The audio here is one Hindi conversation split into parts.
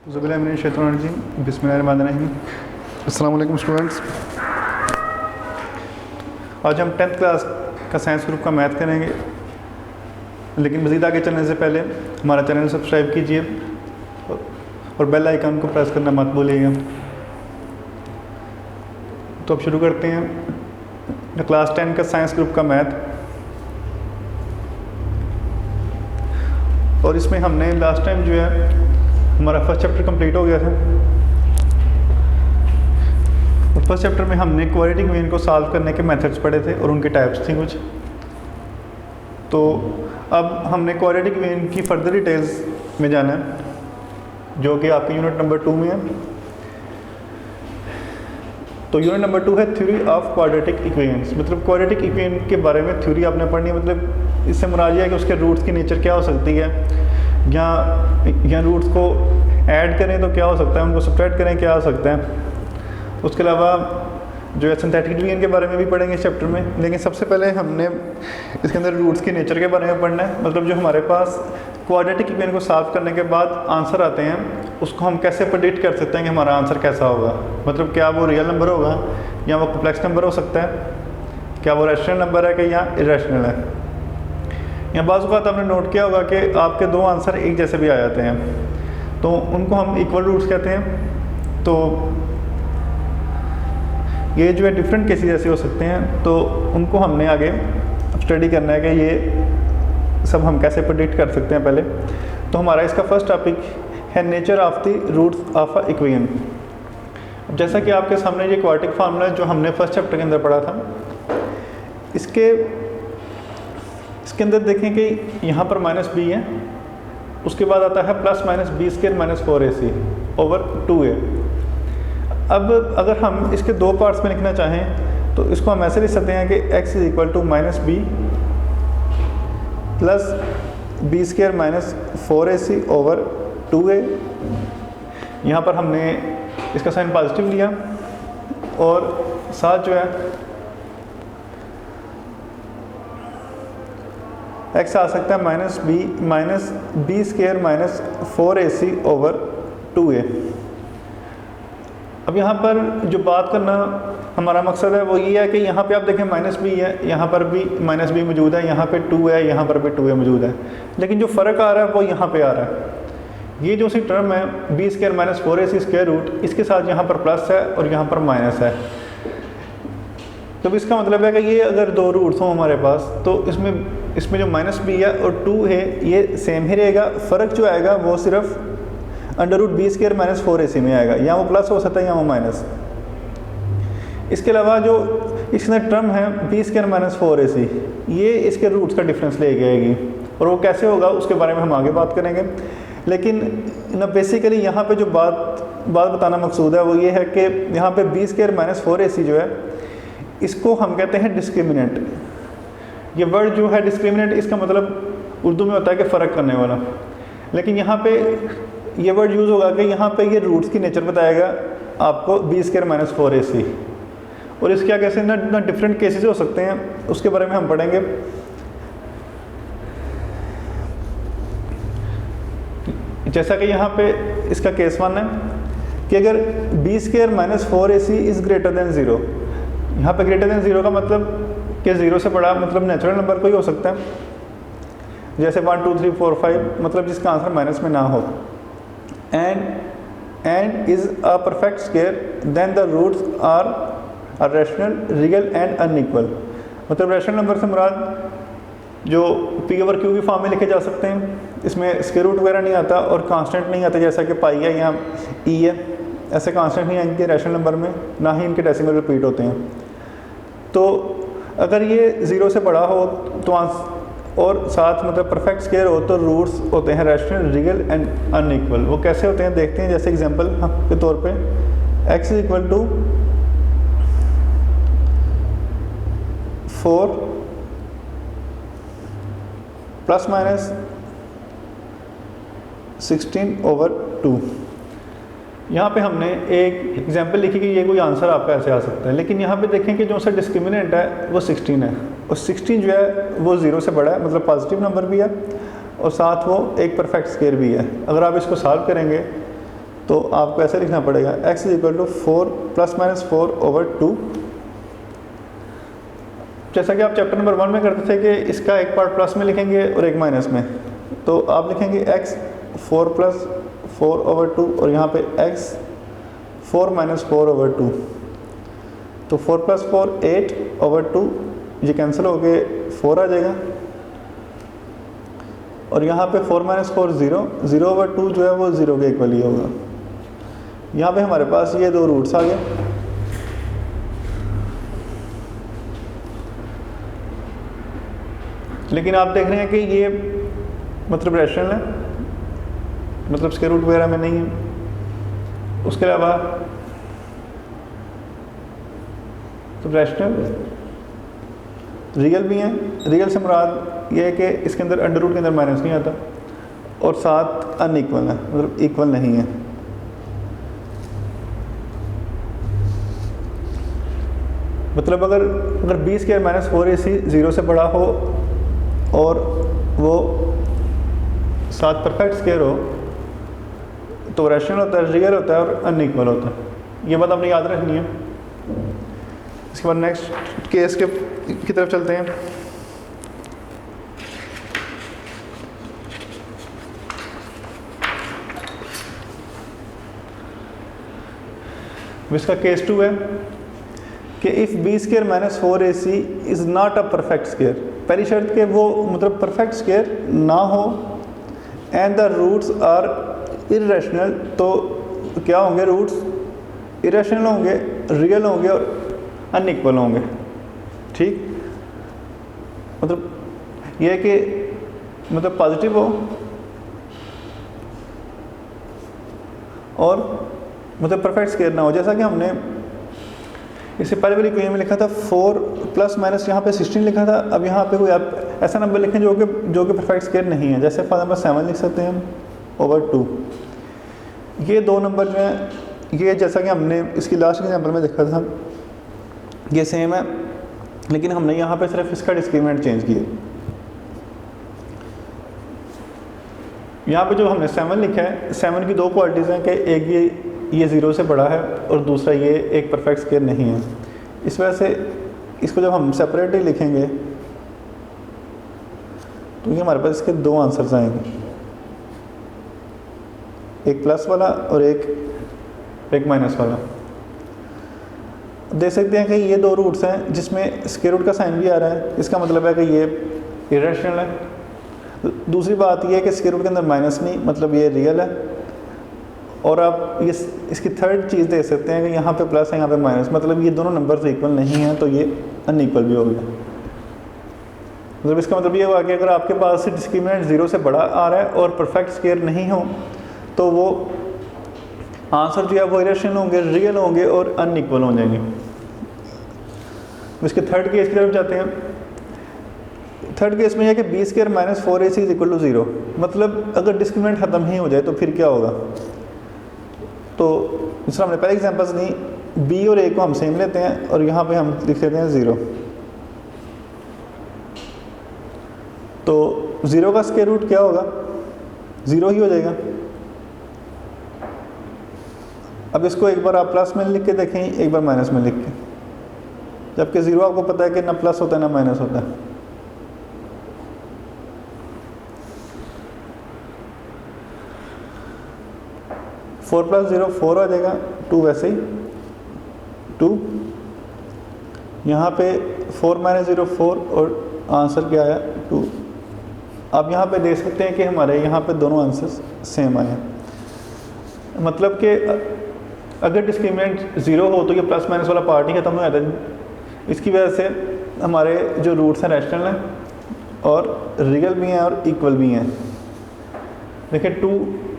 ज़ुबिल्लाहिमिनश्शैतानिर्रजीम बिस्मिल्लाहिर्रहमानिर्रहीम। अस्सलाम वालेकुम स्टूडेंट्स। आज हम 10th क्लास का साइंस ग्रुप का मैथ करेंगे, लेकिन मज़ीद आगे चलने से पहले हमारा चैनल सब्सक्राइब कीजिए और बेल आइकन को प्रेस करना मत भूलिएगा। तो अब शुरू करते हैं क्लास 10 का साइंस ग्रुप का मैथ। और इसमें हमने लास्ट टाइम जो है हमारा फर्स्ट चैप्टर कंप्लीट हो गया था। और फर्स्ट चैप्टर में हमने क्वाड्रेटिक इक्वेशन को सॉल्व करने के मेथड्स पढ़े थे और उनके टाइप्स थी कुछ। तो अब हमने क्वाड्रेटिक इक्वेशन की फर्दर डिटेल्स में जाना है, जो कि आपके यूनिट नंबर 2 में है। तो यूनिट नंबर 2 है थ्योरी ऑफ क्वाड्रेटिक इक्वेशंस। मतलब क्वाड्रेटिक इक्वेशन के बारे में थ्योरी आपने पढ़नी है। मतलब इससे मुराद है कि उसके रूट्स की नेचर क्या हो सकती है, या रूट्स को ऐड करें तो क्या हो सकता है, उनको सब्ट्रैक्ट करें क्या हो सकता है। उसके अलावा जो है सिंथेटिक डिवीजन के बारे में भी पढ़ेंगे इस चैप्टर में। लेकिन सबसे पहले हमने इसके अंदर रूट्स के नेचर के बारे में पढ़ना है। मतलब जो हमारे पास क्वाड्रेटिक इक्वेशन को सॉल्व करने के बाद आंसर आते हैं, उसको हम कैसे प्रेडिक्ट कर सकते हैं कि हमारा आंसर कैसा होगा। मतलब क्या वो रियल नंबर होगा या वो कॉम्प्लेक्स नंबर हो सकता है, क्या वो रैशनल नंबर है कि या इरेशनल है। या बाज़ बात आपने नोट किया होगा कि आपके दो आंसर एक जैसे भी आ जाते हैं, तो उनको हम इक्वल रूट्स कहते हैं। तो ये जो है डिफरेंट केसेस जैसे हो सकते हैं, तो उनको हमने आगे स्टडी करना है कि ये सब हम कैसे प्रेडिक्ट कर सकते हैं पहले। तो हमारा इसका फर्स्ट टॉपिक है nature of the roots of a equation. जैसा कि आपके सामने ये क्वाड्रेटिक फार्मूला जो हमने फर्स्ट चैप्टर के अंदर पढ़ा था, इसके अंदर देखें कि यहाँ पर -b है, उसके बाद आता है +-b² - 4ac ओवर 2a। अब अगर हम इसके दो पार्ट्स में लिखना चाहें तो इसको हम ऐसे लिख सकते हैं कि x = -b +b² - 4ac over 2a। यहाँ पर हमने इसका साइन पॉजिटिव लिया और साथ जो है x आ सकता है -b² - 4ac ओवर 2a। अब यहाँ पर जो बात करना हमारा मकसद है वो ये है कि यहाँ पे आप देखें -b है, यहाँ पर भी -b मौजूद है, यहाँ पे 2 है, यहाँ पर भी 2a मौजूद है। लेकिन जो फ़र्क आ रहा है वो यहाँ पे आ रहा है। ये जो सी टर्म है b² - 4ac² रूट, इसके साथ यहाँ पर प्लस है और यहाँ पर माइनस है। तो इसका मतलब है कि ये अगर दो रूट्स हों हमारे पास, तो इसमें जो -b है और 2 है ये सेम ही रहेगा। फ़र्क जो आएगा वो सिर्फ √b² - 4ac में आएगा, या वो प्लस हो सकता है या वो माइनस। इसके अलावा जो इसके अंदर टर्म है b² - 4ac, ये इसके रूट्स का डिफरेंस ले जाएगी, और वो कैसे होगा उसके बारे में हम आगे बात करेंगे। लेकिन ना बेसिकली यहाँ पे जो बात बताना मकसूद है वो ये है कि यहाँ पे b² - 4ac जो है, इसको हम कहते हैं डिस्क्रिमिनेंट। ये वर्ड जो है डिस्क्रिमिनेंट, इसका मतलब उर्दू में होता है कि फ़र्क करने वाला। लेकिन यहाँ पे ये वर्ड यूज़ होगा कि यहाँ पे ये रूट्स की नेचर बताएगा आपको b² - 4ac। और इसके आगे से ना डिफरेंट केसेस हो सकते हैं, उसके बारे में हम पढ़ेंगे। जैसा कि यहाँ पे इसका केस 1 है कि अगर b² - 4ac is greater than 0। यहाँ पे ग्रेटर देन 0 का मतलब कि 0 से बड़ा, मतलब नेचुरल नंबर कोई हो सकता है, जैसे 1 2 3 4 5, मतलब जिसका आंसर माइनस में ना हो। And is a perfect square then the roots are rational, real and unequal. मतलब रैशनल नंबर से मुराद जो p/q की फॉर्म में लिखे जा सकते हैं, इसमें स्क्वायर रूट वगैरह नहीं आता और कांस्टेंट नहीं आता, जैसा कि पाई है या e है। ऐसे कांस्टेंट नहीं आएंगे रैशनल नंबर में, ना ही इनके डेसिमल रिपीट होते हैं। तो अगर ये 0 से बड़ा हो तो और साथ मतलब परफेक्ट स्क्वायर हो तो रूट्स होते हैं रैशनल, रियल एंड अनइक्वल। वो कैसे होते हैं देखते हैं। जैसे एग्जांपल के तौर पे x = 4 ±16 ओवर 2। यहाँ पे हमने एक एग्जांपल लिखी कि ये कोई आंसर आपका ऐसे आ सकता है। लेकिन यहाँ पे देखें कि जो सा डिस्क्रिमिनेंट है वो 16 है, और 16 जो है वो 0 से बड़ा है, मतलब पॉजिटिव नंबर भी है और साथ वो एक परफेक्ट स्क्वायर भी है। अगर आप इसको सॉल्व करेंगे तो आपको ऐसे लिखना पड़ेगा x is equal to 4 plus minus 4 over 2। जैसा कि आप चैप्टर नंबर 1 में करते थे कि इसका एक पार्ट प्लस में लिखेंगे और एक माइनस में, तो आप लिखेंगे x 4 प्लस 4 ओवर 2 और यहाँ पे x 4 माइनस 4 ओवर 2। तो 4 प्लस 4 8 ओवर 2, ये कैंसिल हो गए 4 आ जाएगा। और यहाँ पे 4 माइनस 4 0, 0 ओवर 2 जो है वो 0 के इक्वल ही होगा। यहाँ पे हमारे पास ये दो रूट्स आ गए। लेकिन आप देख रहे हैं कि ये मतलब रैशनल है, मतलब स्क्वायर रूट वगैरह में नहीं है। उसके अलावा तो रैशनल रियल भी हैं। रियल से मुराद ये है कि इसके अंदर अंडर रूट के अंदर माइनस नहीं आता, और साथ अनइक्वल है, मतलब इक्वल नहीं है। मतलब अगर बी स्क्वायर माइनस 4ac 0 से बड़ा हो और वो साथ परफेक्ट स्क्वायर हो तो रैशनल होता है, रियल होता है और अनइक्वल होता है। ये बात आपने याद रखनी है। इसके बाद नेक्स्ट केस की तरफ चलते हैं। इसका केस 2 है कि if b square minus 4ac is not a perfect square. पहली शर्त के वो मतलब परफेक्ट स्क्वायर ना हो and the roots are irrational. तो क्या होंगे? रूट्स इरेशनल होंगे, रियल होंगे और अनइक्वल होंगे। ठीक, मतलब यह है कि मतलब पॉजिटिव हो और मतलब परफेक्ट स्क्वायर ना हो। जैसा कि हमने इससे पहले वाली क्वेश्चन में लिखा था 4 प्लस माइनस यहाँ पे 16 लिखा था। अब यहाँ पे कोई आप ऐसा नंबर लिखें जो कि परफेक्ट स्क्वायर नहीं है। जैसे फॉर एग्जाम्पल 7 लिख सकते हैं हम ओवर 2। ये दो नंबर जो हैं, ये जैसा कि हमने इसकी लास्ट एग्जाम्पल में देखा था ये सेम है, लेकिन हमने यहाँ पे सिर्फ इसका डिस्क्रिमिनेंट चेंज किया। यहाँ पे जो हमने 7 लिखा है, 7 की दो क्वालिटीज़ हैं कि एक ये 0 से बड़ा है और दूसरा ये एक परफेक्ट स्क्वायर नहीं है। इस वजह से इसको जब हम सेपरेटली लिखेंगे तो ये हमारे पास इसके दो आंसर्स आएंगे, एक प्लस वाला और एक माइनस वाला। देख सकते हैं कि ये दो रूट्स हैं जिसमें स्क्वायर रूट का साइन भी आ रहा है। इसका मतलब है कि ये इरेशनल है। दूसरी बात ये है कि स्क्वायर रूट के अंदर माइनस नहीं, मतलब ये रियल है। और आप ये इसकी थर्ड चीज़ देख सकते हैं कि यहाँ पे प्लस है, यहाँ पे माइनस, मतलब ये दोनों नंबर्स इक्वल नहीं हैं, तो ये अनइक्वल भी हो गया। मतलब इसका मतलब ये हुआ कि अगर आपके पास से डिस्क्रिमिनेंट 0 से बड़ा आ रहा है और परफेक्ट स्क्वायर नहीं हो तो वो आंसर जो है वो इरेशनल होंगे, रियल होंगे और अनइक्वल हो जाएंगे। इसके थर्ड केस की तरफ जाते हैं। थर्ड केस में यह कि b square minus 4ac is equal to 0। मतलब अगर डिस्क्रिमिनेंट ख़त्म ही हो जाए तो फिर क्या होगा? तो जिस हमने पहले एग्जांपल्स दी, b और a को हम सेम लेते हैं और यहाँ पे हम लिख लेते हैं 0। तो 0 का स्क्वायर रूट क्या होगा? 0 ही हो जाएगा। अब इसको एक बार आप प्लस में लिख के देखें, एक बार माइनस में लिख के, जबकि 0 आपको पता है कि ना प्लस होता है ना माइनस होता है। फोर प्लस 0 4 आ जाएगा, 2 वैसे ही 2। यहाँ पे 4 माइनस 0 4 और आंसर क्या आया 2। आप यहाँ पे देख सकते हैं कि हमारे यहाँ पे दोनों आंसर्स सेम आए हैं। मतलब कि अगर डिस्क्रिमिनेंट 0 हो तो ये प्लस माइनस वाला पार्ट ही खत्म हो जाता है। इसकी वजह से हमारे जो रूट्स हैं रैशनल हैं और रियल भी हैं और इक्वल भी हैं। देखिए 2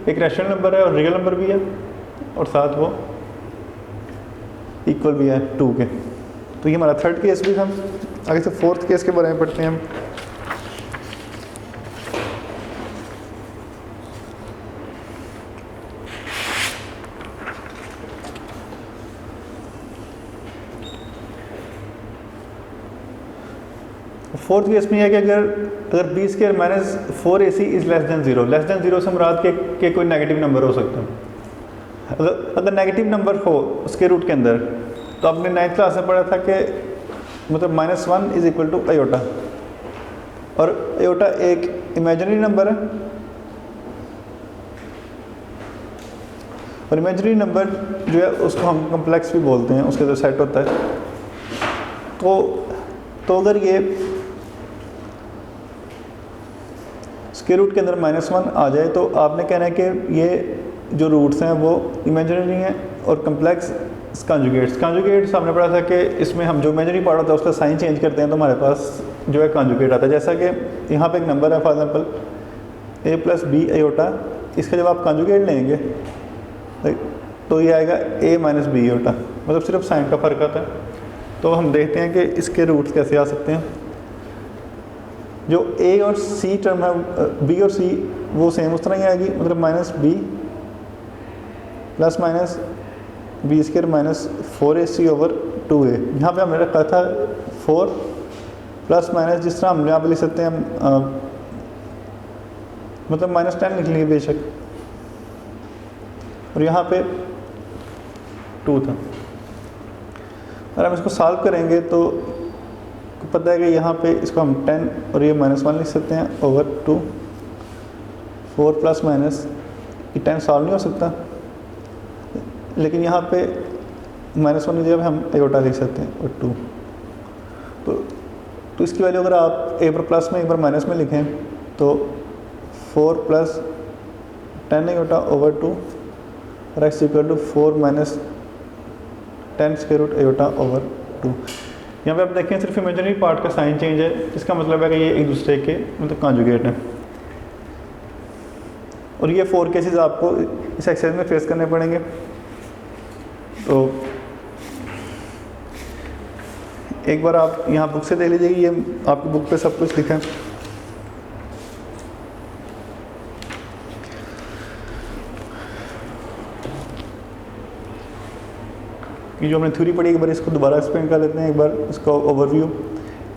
एक रैशनल नंबर है और रियल नंबर भी है और साथ वो इक्वल भी है 2 के। तो ये हमारा थर्ड केस भी था। आगे से फोर्थ केस के बारे में पढ़ते हैं हम। फोर्थ केस में यह है कि अगर b square minus 4ac is less than 0। Less than 0 से मुराद के कोई नेगेटिव नंबर हो सकता है। अगर नेगेटिव नंबर हो स्क्वायर रूट के अंदर, तो आपने 9th क्लास में पढ़ा था कि मतलब -1 इज इक्वल टू आयोटा, और आयोटा एक इमेजिनरी नंबर है, और इमेजिनरी नंबर जो है उसको हम कम्प्लेक्स भी बोलते हैं, उसके अंदर सेट होता है। तो अगर ये स्क्वायर रूट के अंदर -1 आ जाए तो आपने कहना है कि ये जो रूट्स हैं वो इमेजिनरी हैं, और कम्प्लेक्स कॉन्जुगेट्स हमने पढ़ा था कि इसमें हम जो इमेजिनरी पार्ट होता है उसका साइन चेंज करते हैं तो हमारे पास जो है कॉन्जुगेट आता है। जैसा कि यहाँ पे एक नंबर है for example a plus b iota, इसका जब आप कॉन्जुगेट लेंगे तो ये आएगा a माइनस बी आयोटा, मतलब सिर्फ साइन का फ़र्क आता है। तो हम देखते हैं कि इसके रूट्स कैसे आ सकते हैं। जो a और c टर्म है, b और c वो सेम उस तरह ही आएगी, मतलब minus b plus minus b square minus 4ac over 2a। यहाँ पे हमने रखा था 4 प्लस माइनस, जिस तरह हम यहाँ पे लिख सकते हैं मतलब -10 लिख लेंगे बेशक, और यहाँ पे 2 था। अगर हम इसको सॉल्व करेंगे तो पता है कि यहाँ पे इसको हम 10 और ये -1 लिख सकते हैं ओवर 2। 4 प्लस माइनस, ये 10 सॉल्व नहीं हो सकता, लेकिन यहाँ पे -1 की जगह हम आयोटा लिख सकते हैं और 2। तो इसकी वैल्यू अगर आप एक बार प्लस में एक बार माइनस में लिखें तो 4 प्लस 10 आयोटा ओवर 2 और x equal to 4 minus 10 square root iota over 2। यहाँ पे आप देखें सिर्फ इमेजिनरी पार्ट का साइन चेंज है, इसका मतलब है कि ये एक दूसरे के मतलब कॉन्जुगेट हैं। और ये 4 केसेस आपको इस एक्सरसाइज में फेस करने पड़ेंगे। तो एक बार आप यहाँ बुक से देख लीजिए, ये आपकी बुक पे सब कुछ लिखा है। ये जो हमने थ्योरी पढ़ी एक बार इसको दोबारा एक्सप्लेन कर लेते हैं, एक बार इसका ओवरव्यू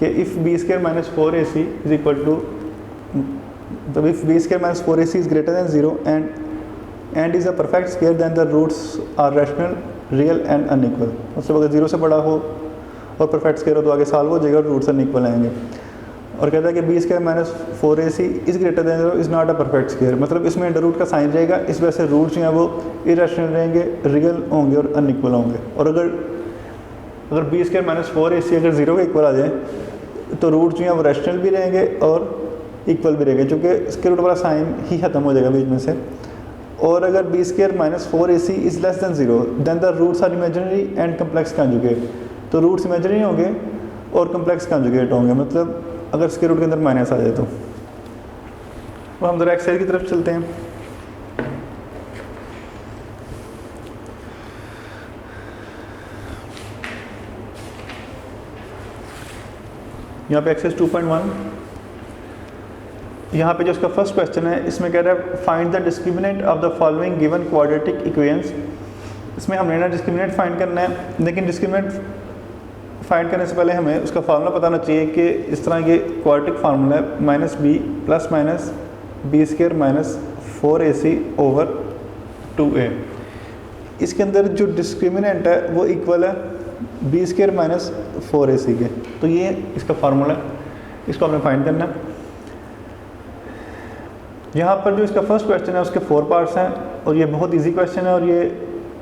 कि if b square minus 4ac is equal to, मतलब if b square minus 4ac is greater than 0 and is a perfect square then the roots are rational real and unequal. मतलब अगर 0 से बड़ा हो और परफेक्ट स्क्वायर हो तो आगे सॉल्व हो जाएगा और रूट्स अनइक्वल आएंगे। और कहता है कि b square minus 4ac is greater than 0 is not a perfect square, मतलब इसमें अंडर रूट का साइन रहेगा, इस वजह से रूट्स जो हैं वो इरेशनल रहेंगे, रियल होंगे और अनइक्वल होंगे। और अगर बी स्क्वायर माइनस 4ac अगर 0 के इक्वल आ जाए तो रूट जो हैं वो रैशनल भी रहेंगे और इक्वल भी रहेंगे, चूँकि स्क्वायर रूट वाला साइन ही खत्म हो जाएगा बीच में से। और अगर b square minus 4ac is less than 0 then the roots are imaginary and complex conjugate, तो रूट्स इमेजिनरी होंगे और कम्प्लेक्स कॉन्जुगेट होंगे, मतलब अगर स्क्वायर रूट के अंदर माइनस आ जाए तो। हम जरा एक्सरसाइज की तरफ चलते हैं। यहाँ पे एक्सरसाइज 2.1, यहाँ पे जो इसका फर्स्ट क्वेश्चन है इसमें कह रहा है find the discriminant of the following given quadratic equations. इसमें हमने ना डिस्क्रिमिनेंट फाइंड करना है, लेकिन डिस्क्रिमिनेंट फाइंड करने से पहले हमें उसका फार्मूला पता होना चाहिए कि इस तरह ये क्वाड्रेटिक फार्मूला है minus b plus minus b square minus 4ac over 2a। इसके अंदर जो डिस्क्रिमिनेंट है वो इक्वल है बी स्क्वायर माइनस 4ac के, तो ये इसका फार्मूला है, इसको हमने फाइंड करना है। यहाँ पर जो इसका फर्स्ट क्वेश्चन है उसके 4 पार्ट्स हैं और ये बहुत इजी क्वेश्चन है और ये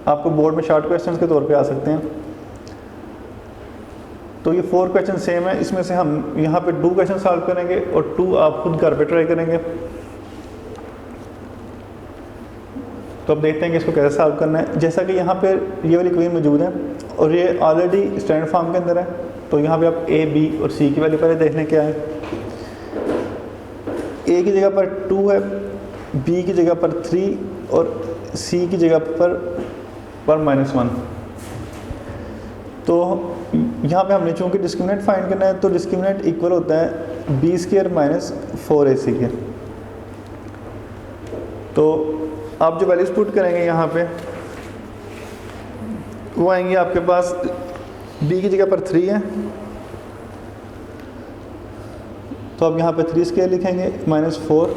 आपको बोर्ड में शॉर्ट क्वेश्चन के तौर पे आ सकते हैं। तो ये 4 क्वेश्चन सेम है, इसमें से हम यहाँ पे 2 क्वेश्चन सॉल्व करेंगे और 2 आप खुद घर पे ट्राई करेंगे। तो अब देखते हैं कि इसको कैसे सॉल्व करना है। जैसा कि यहाँ पे ये वाली इक्वेशन मौजूद है और ये ऑलरेडी स्टैंडर्ड फॉर्म के अंदर है, तो यहाँ पे आप a, b और c की वैल्यू पहले देखने क्या है। a की जगह पर 2 है, b की जगह पर 3 और c की जगह पर -1। तो यहाँ पे हमने चूँकि डिस्क्रिमिनेंट फाइंड करना है तो डिस्क्रिमिनेंट इक्वल होता है बी स्क्वायर माइनस 4ac के। तो आप जो वैल्यूज पुट करेंगे यहाँ पे वो आएंगे आपके पास, b की जगह पर 3 है तो आप यहाँ पे 3 स्क्वायर लिखेंगे -4,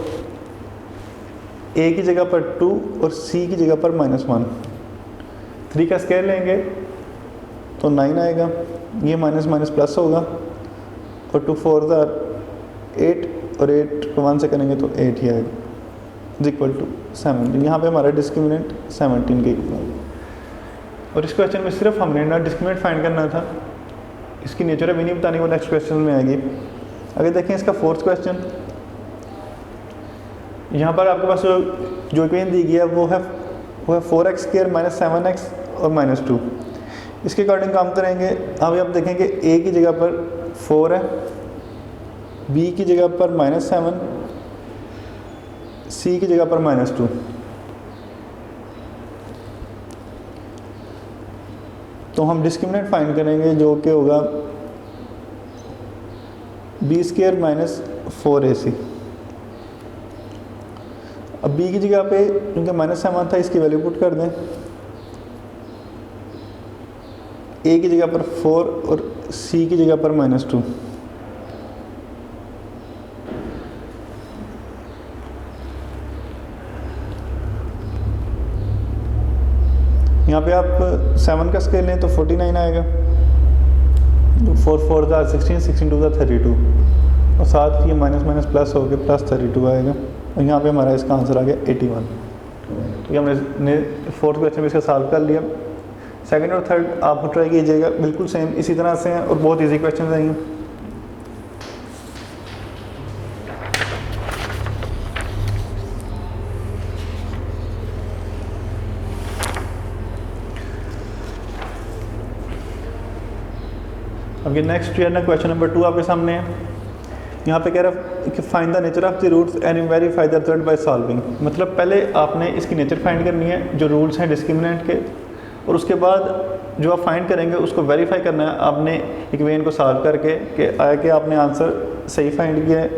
a की जगह पर 2 और c की जगह पर -1। 3 का स्क्वायर लेंगे तो 9 आएगा, ये माइनस माइनस प्लस होगा, और 2 4 8, और 8 को 1 से करेंगे तो 8 ही आएगा, इज इक्वल टू 17। यहाँ पे हमारा डिस्क्रिमिनेंट 17 के इक्वल है। और इस क्वेश्चन में सिर्फ हमने ना डिस्क्रिमिनेंट फाइंड करना था, इसकी नेचर अभी नहीं बतानी, वो नेक्स्ट क्वेश्चन में आएगी। अगर देखें इसका फोर्थ क्वेश्चन, यहाँ पर आपके पास जो इक्वेशन दी गई है वो है 4x स्क्वायर माइनस 7x और माइनस 2। इसके अकॉर्डिंग काम करेंगे। अभी आप देखेंगे a की जगह पर 4 है, b की जगह पर -7, c की जगह पर -2। तो हम डिस्क्रिमिनेंट फाइंड करेंगे जो कि होगा b स्क्वायर माइनस 4ac। अब b की जगह पे क्योंकि -7 था इसकी वैल्यू पुट कर दें, a की जगह पर 4 और c की जगह पर -2। यहाँ पे आप 7 का स्केल लें तो 49 आएगा, 4 4 16, 16 2 32, और साथ ही माइनस माइनस प्लस हो गया, प्लस 32 आएगा, और यहाँ पे हमारा इसका आंसर आ गया 81। तो ये हमने फोर्थ क्वेश्चन में इसका सॉल्व कर लिया। सेकंड और थर्ड आप ट्राई कीजिएगा, बिल्कुल सेम इसी तरह से हैं और बहुत इजी क्वेश्चन आएंगे। अब ये नेक्स्ट जो है ना क्वेश्चन नंबर 2 आपके सामने है। यहाँ पे कह रहा है कि find the nature of the roots and verify the result by solving. मतलब पहले आपने इसकी नेचर फाइंड करनी है जो रूल्स हैं डिस्क्रिमिनेंट के, और उसके बाद जो आप फाइंड करेंगे उसको वेरीफाई करना है आपने इक्वेशन को सॉल्व करके कि आया कि आपने आंसर सही फाइंड किया है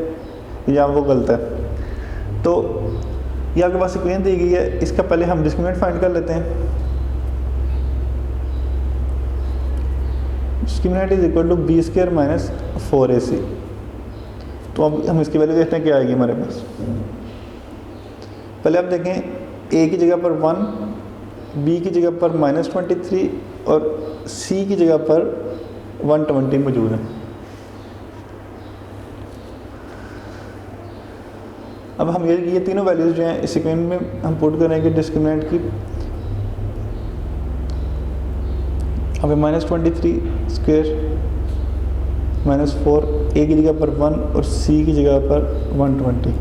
या वो गलत है। तो ये आपके पास इक्वेशन दी गई है, इसका पहले हम डिस्क्रिमिनेंट फाइंड कर लेते हैं। Discriminant is equal to b square minus 4ac। तो अब हम इसकी वैल्यू देखते हैं क्या आएगी हमारे पास। पहले आप देखें a की जगह पर 1, b की जगह पर -23 और c की जगह पर 120 मौजूद है। अब हम ये तीनों वैल्यूज जो हैं इस इक्वेशन में हम पुट करेंगे डिस्क्रिमिनेंट की। अब -23 स्क्वायर -4, a की जगह पर 1 और c की जगह पर 120।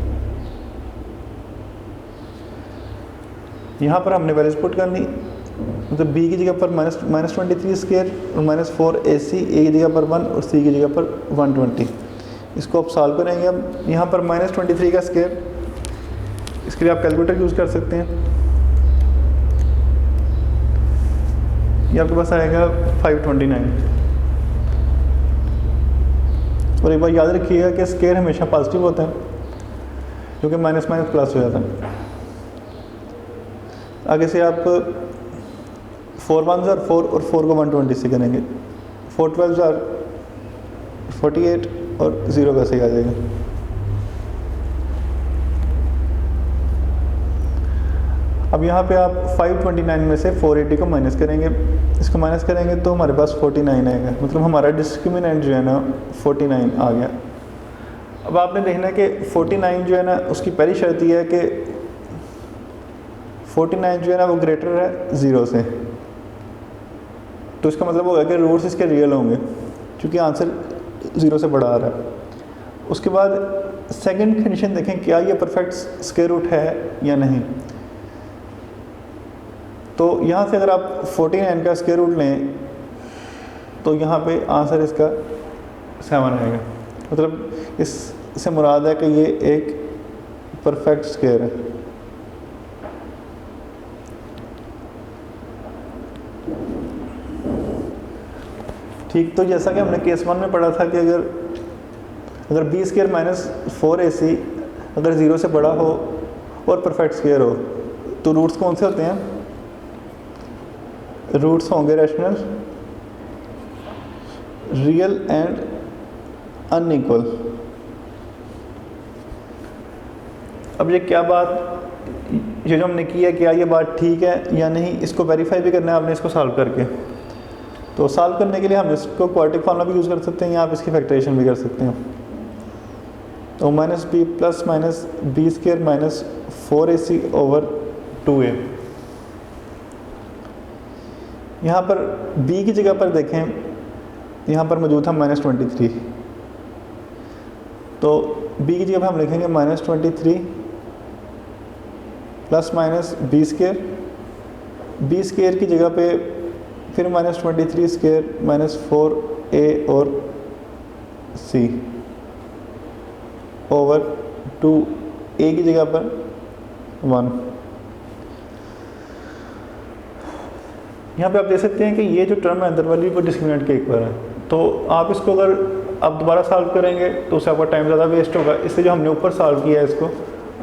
यहाँ पर हमने वैल्यूज पुट करनी, मतलब b की जगह पर -23 स्क्वायर और -4ac, a की जगह पर 1 और c की जगह पर 120। इसको आप सॉल्व करेंगे। अब यहाँ पर -23 का स्क्वायर, इसके लिए आप कैलकुलेटर यूज़ कर सकते हैं। ये आपके पास आएगा 529। और एक बार याद रखिएगा कि स्क्वायर हमेशा पॉजिटिव होता है क्योंकि माइनस माइनस प्लस हो जाता है। आगे से आप 4 1s are 4 और 4 को 120 से करेंगे, 4 12s are 48 और 0 का सही आ जाएगा। अब यहाँ पे आप 529 में से 480 को माइनस करेंगे, इसको माइनस करेंगे तो हमारे पास 49 आएगा, मतलब हमारा डिस्क्रिमिनेंट जो है ना 49 आ गया। अब आपने देखना है कि 49 जो है ना उसकी पहली शर्त यह है कि 49 जो है ना वो ग्रेटर है 0 से। तो इसका मतलब होगा कि रूट्स इसके रियल होंगे क्योंकि आंसर 0 से बड़ा आ रहा है। उसके बाद सेकंड कंडीशन देखें, क्या ये परफेक्ट स्क्वायर रूट है या नहीं। तो यहाँ से अगर आप 49 का स्क्वायर रूट लें तो यहाँ पे आंसर इसका 7 आएगा, मतलब इससे मुराद है कि ये एक परफेक्ट स्क्वायर है। ठीक, तो जैसा कि हमने केस 1 में पढ़ा था कि अगर b स्क्वायर माइनस 4ac अगर 0 से बड़ा हो और परफेक्ट स्क्वायर हो तो रूट्स कौन से होते हैं, रूट्स होंगे रैशनल, रियल एंड अनइक्वल। अब ये क्या बात ये जो हमने किया क्या ये बात ठीक है या नहीं, इसको वेरीफाई भी करना है आपने इसको सॉल्व करके। तो सॉल्व करने के लिए हम इसको क्वाड्रेटिक फार्मूला भी यूज़ कर सकते हैं या आप इसकी फैक्टराइजेशन भी कर सकते हैं। तो minus b plus minus b square minus 4ac over 2a। यहाँ पर b की जगह पर देखें, यहाँ पर मौजूद था -23, तो b की जगह पर हम लिखेंगे -23 प्लस माइनस बी स्क्वायर की जगह पे फिर -23 स्क्वायर माइनस 4a और c ओवर 2a की जगह पर 1। यहाँ पे आप देख सकते हैं कि ये जो टर्म है अंदर वाली वो डिस्क्रिमिनेंट के इक्वल है। तो आप इसको अगर आप दोबारा सॉल्व करेंगे तो उससे आपका टाइम ज़्यादा वेस्ट होगा। इससे जो हमने ऊपर सॉल्व किया है इसको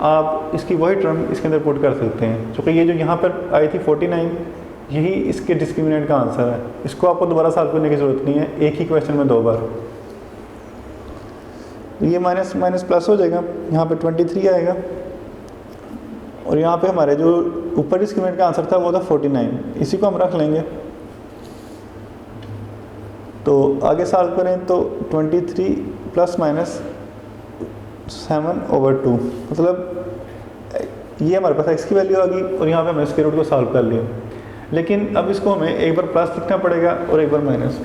आप इसकी वही टर्म इसके अंदर पुट कर सकते हैं, क्योंकि ये जो यहाँ पर आई थी 49 यही इसके डिस्क्रिमिनेंट का आंसर है। इसको आपको दोबारा सॉल्व करने की ज़रूरत नहीं है, एक ही क्वेश्चन में 2 बार। ये माइनस माइनस प्लस हो जाएगा, यहाँ पे 23 आएगा और यहाँ पे हमारे जो ऊपर डिस्क्रिमिनेंट का आंसर था वो था 49, इसी को हम रख लेंगे। तो आगे सॉल्व करें तो 23 प्लस माइनस 7 ओवर 2, मतलब ये हमारे पास x की वैल्यू आ गई और यहाँ पे हमने स्क्वायर रूट को सॉल्व कर लिया। लेकिन अब इसको हमें एक बार प्लस लिखना पड़ेगा और एक बार माइनस,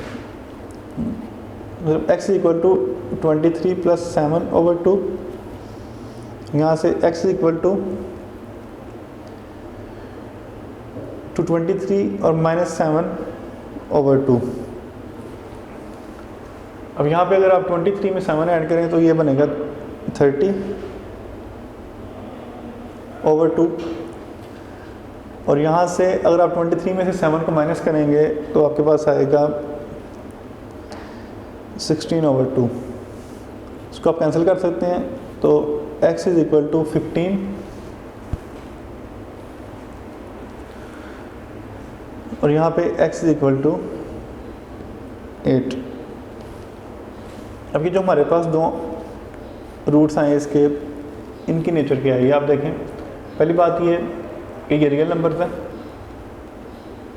मतलब x equal to 23 plus 7 over 2, यहाँ से x इक्वल टू 23 और माइनस 7 ओवर 2। अब यहाँ पे अगर आप 23 में 7 ऐड करें तो ये बनेगा 30 ओवर 2, और यहाँ से अगर आप 23 में से 7 को माइनस करेंगे तो आपके पास आएगा 16 ओवर 2। इसको आप कैंसिल कर सकते हैं, तो x इज इक्वल टू 15 और यहाँ पे x इज इक्वल टू 8। अब ये जो हमारे पास 2 रूट्स आए इसके, इनकी नेचर क्या है ये आप देखें। पहली बात ये कि ये रियल नंबर है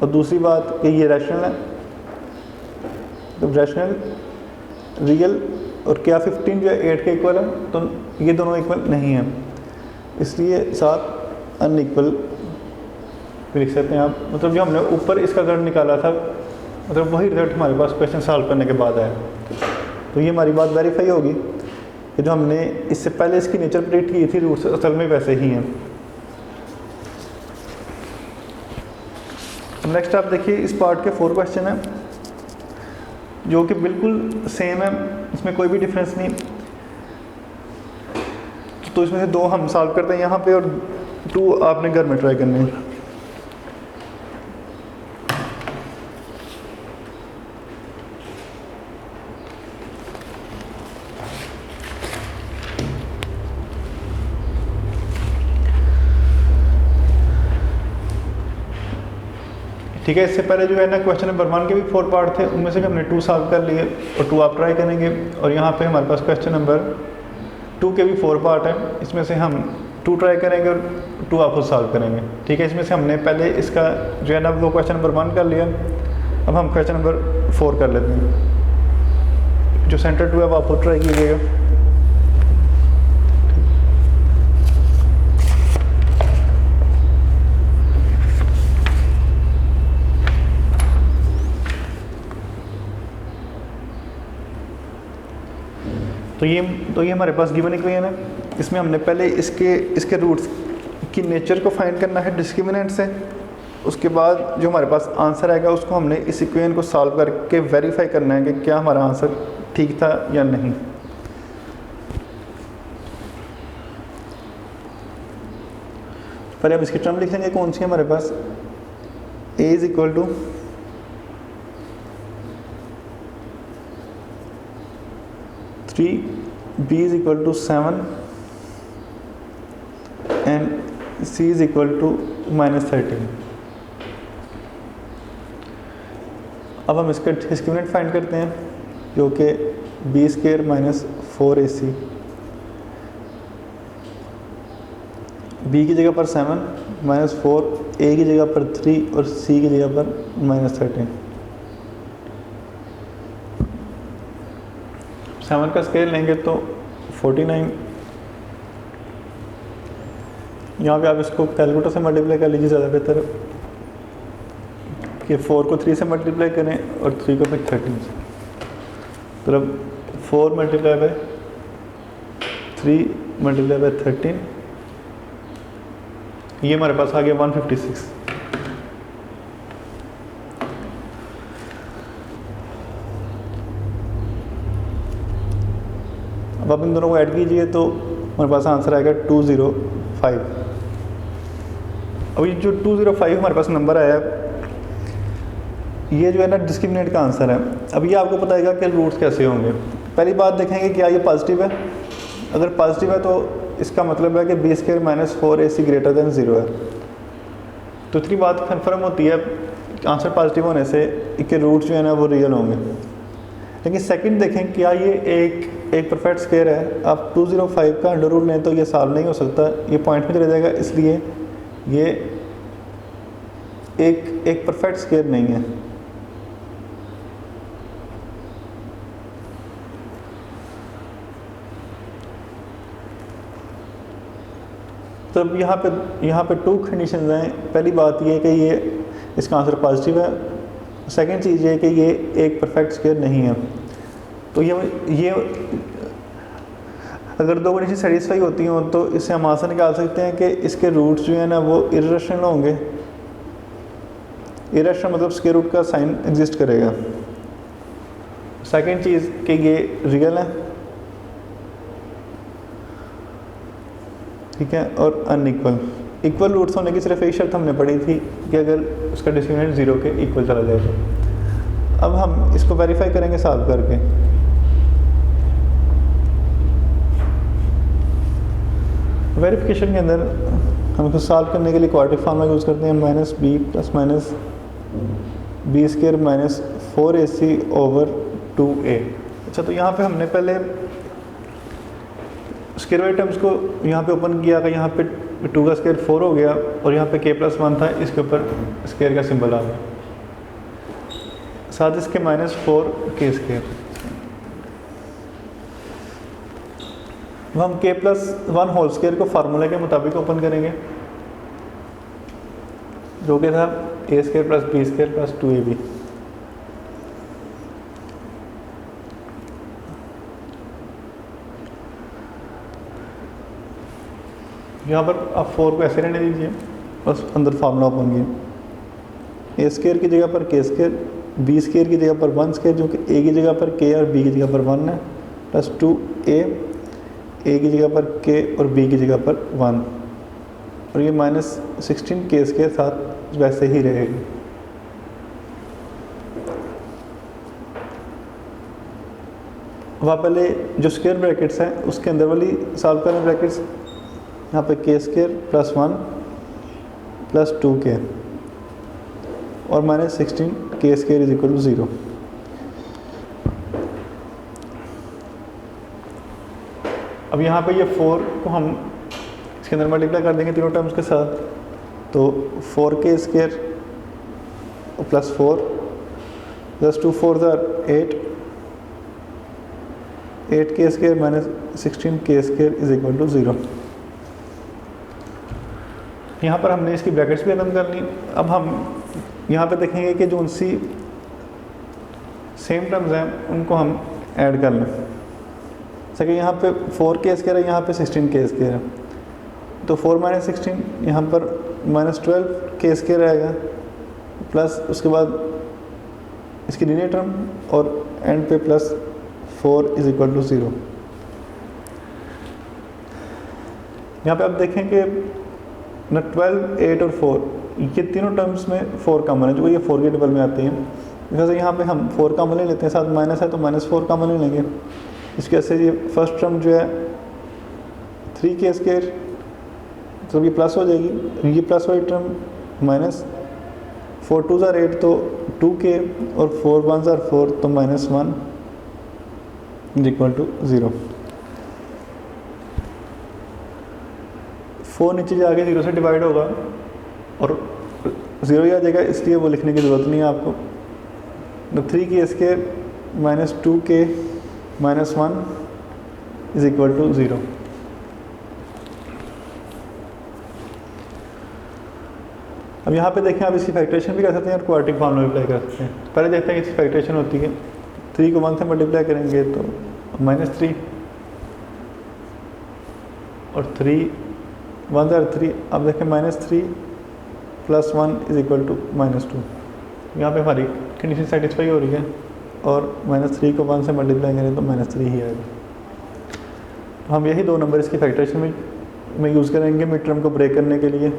और दूसरी बात कि ये रैशनल है। तो रैशनल, रियल और क्या 15 जो है 8 के इक्वल है, तो ये दोनों इक्वल नहीं है, इसलिए साथ अनइक्वल भी लिख सकते हैं आप। मतलब जो हमने ऊपर इसका रिजल्ट निकाला था, मतलब वही रिजल्ट हमारे पास क्वेश्चन सॉल्व करने के बाद आया। तो ये हमारी बात वेरीफाई होगी कि जो हमने इससे पहले इसकी नेचर प्रेडिक्ट की थी रूट्स असल में वैसे ही हैं। नेक्स्ट आप देखिए, इस पार्ट के 4 क्वेश्चन हैं जो कि बिल्कुल सेम है, इसमें कोई भी डिफरेंस नहीं। तो इसमें से 2 हम सॉल्व करते हैं यहाँ पे और 2 आपने घर में ट्राई करने हैं। ठीक है, इससे पहले जो है ना क्वेश्चन नंबर 1 के भी 4 पार्ट थे, उनमें से भी हमने 2 सॉल्व कर लिए और 2 आप ट्राई करेंगे। और यहाँ पे हमारे पास क्वेश्चन नंबर 2 के भी 4 पार्ट हैं, इसमें से हम 2 ट्राई करेंगे और 2 आप खुद सॉल्व करेंगे। ठीक है, इसमें से हमने पहले इसका जो है ना वो क्वेश्चन नंबर 1 कर लिया, अब हम क्वेश्चन नंबर 4 कर लेते हैं। जो सेंटर 2 है वो आप खुद ट्राई कीजिएगा। तो ये हमारे पास गिवन इक्वेशन है। इसमें हमने पहले इसके रूट्स की नेचर को फाइंड करना है डिस्क्रिमिनेंट से, उसके बाद जो हमारे पास आंसर आएगा उसको हमने इस इक्वेशन को सॉल्व करके वेरीफाई करना है कि क्या हमारा आंसर ठीक था या नहीं। पहले हम इसकी टर्म लिखेंगे कौन सी है हमारे पास, a is equal to 3, b is equal to 7 and c is equal to -13। अब हम इसका डिस्क्रिमिनेंट फाइंड करते हैं जो कि b square minus 4ac, b की जगह पर 7 -4 ए की जगह पर 3 और सी की जगह पर -13। 7 का स्केल लेंगे तो 49। यहाँ पे आप इसको कैलकुलेटर से मल्टीप्लाई कर लीजिए, ज़्यादा बेहतर है कि 4 को 3 से मल्टीप्लाई करें और 3 को फिर 13 से। तो अब 4 मल्टीप्लाई बाय 3 मल्टीप्लाई बाय 13, ये हमारे पास आ गया 156। अब आप इन दोनों को ऐड कीजिए तो हमारे पास आंसर आएगा 205। अब ये जो 205 हमारे पास नंबर आया, ये जो है ना डिस्क्रिमिनेंट का आंसर है। अब ये आपको बताएगा कि रूट्स कैसे होंगे। पहली बात देखेंगे क्या ये पॉजिटिव है। अगर पॉजिटिव है तो इसका मतलब है कि b² - 4ac ग्रेटर देन 0 है। तो इतनी बात कन्फर्म होती है आंसर पॉजिटिव होने से कि रूट्स जो है ना वो रियल होंगे। लेकिन सेकंड देखें क्या ये एक परफेक्ट स्क्वायर है। आप 205 का अंडर रूट लें तो ये सॉल्व नहीं हो सकता, ये पॉइंट में चला जाएगा, इसलिए ये एक परफेक्ट स्क्वायर नहीं है। तो अब यहाँ पे 2 कंडीशंस हैं। पहली बात ये है कि ये इसका आंसर पॉजिटिव है। सेकंड चीज़ ये है कि ये एक परफेक्ट स्क्वायर नहीं है। तो ये अगर 2 कंडीशन सेटिस्फाई होती हों तो इससे हम आंसर निकाल सकते हैं कि इसके रूट्स जो है ना वो इर्रेशनल होंगे। इर्रेशनल मतलब स्क्वायर रूट का साइन एग्जिस्ट करेगा। सेकंड चीज़ कि ये रियल है, ठीक है, और अनइक्वल। इक्वल रूट्स होने की सिर्फ एक शर्त हमने पढ़ी थी कि अगर उसका डिस्क्रिमिनेंट 0 के इक्वल चला जाए तो। अब हम इसको वेरीफाई करेंगे सॉल्व करके। वेरिफिकेशन के अंदर हम इसको सॉल्व करने के लिए क्वाड्रेटिक फार्मूला यूज़ करते हैं, -b + -b² - 4ac/2a। अच्छा, तो यहाँ पे हमने पहले स्क्वायर वाले टर्म्स को यहाँ पे ओपन किया कि यहाँ पे 2 का स्क्वायर 4 हो गया और यहाँ पे k+1 था, इसके ऊपर स्क्वायर का सिंबल आ गया, साथ इसके -4k²। हम k+1 होल स्क्वायर को फार्मूला के मुताबिक ओपन करेंगे, जो कि था a² + b² + 2ab। यहाँ पर आप 4 को ऐसे रहने दीजिए, बस अंदर फार्मूला ओपन किया। a² की जगह पर k², b² की जगह पर 1² जो कि a की जगह पर k और b की जगह पर 1 है, + 2a, a की जगह पर k और b की जगह पर 1, और ये -16k² साथ वैसे ही रहेगी। वह पहले जो स्क्वायर ब्रैकेट्स हैं उसके अंदर वाली सॉल्व करें ब्रैकेट्स। यहाँ पे k² + 1 + 2k और -16k² = 0। अब यहाँ पे ये 4 को हम इसके अंदर मल्टीप्लाई कर देंगे तीनों टर्म्स के साथ, तो 4k² + 4 + 2 4 8, 8k² - 16k² = 0। यहाँ पर हमने इसकी ब्रैकेट्स भी खत्म कर ली। अब हम यहाँ पे देखेंगे कि जो उनसी सेम टर्म्स हैं उनको हम ऐड कर लें। जैसे कि यहाँ पे 4k² है, यहाँ पे 16k² है, तो 4 - 16 यहाँ पर -12k² आएगा, प्लस उसके बाद इसकी लीनियर टर्म और एंड पे +4 = 0। यहाँ पे आप देखें कि ना 12, 8 और 4 ये तीनों टर्म्स में 4 कॉमन है, जो ये 4 के टेबल में आती हैं। जैसे यहाँ पे हम 4 कॉमन ले लेते हैं, साथ माइनस है तो -4 कॉमन ले लेंगे। इसके वजह से ये फर्स्ट टर्म जो है 3k², तो ये प्लस हो जाएगी। ये प्लस वाली टर्म -4 2 8 तो 2k और 4 1 4 तो -1 = 0। 4 नीचे जाके 0 से डिवाइड होगा और 0 ही आ जाएगा, इसलिए वो लिखने की ज़रूरत नहीं है आपको। तो 3k² minus 2k minus 1 is equal to 0। अब यहाँ पे देखें, आप इसकी फैक्टरेशन भी कर सकते हैं और क्वाड्रेटिक फॉर्मूला भी अप्लाई कर सकते हैं। पहले देखते हैं कि इसकी फैक्टरेशन होती है। 3 को 1 से मल्टीप्लाई करेंगे तो -3 और 3 1 ज़ार 3। अब देखें -3 प्लस 1 इज इक्वल टू -2। यहाँ पे हमारी कंडीशन सेटिस्फाई हो रही है और -3 को 1 से मल्टीप्लाई करें तो -3 ही आएगा। तो हम यही दो नंबर इसकी फैक्टरेशन में यूज़ करेंगे मिड टर्म को ब्रेक करने के लिए।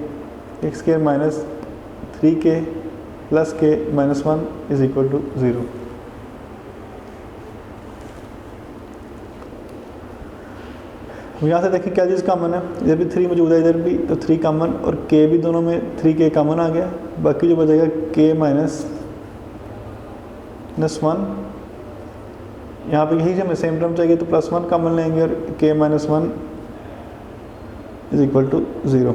x² minus 3k plus k minus 1 is equal to 0। यहाँ से देखिए क्या चीज़ कॉमन है, इधर भी 3 मौजूद है, इधर भी, तो 3 कॉमन और k भी दोनों में 3k कॉमन आ गया। बाकी जो बचेगा k माइनस 1, यहाँ पे यही से हमें सेम टर्म चाहिए तो +1 कॉमन लेंगे और k minus 1 is equal to 0।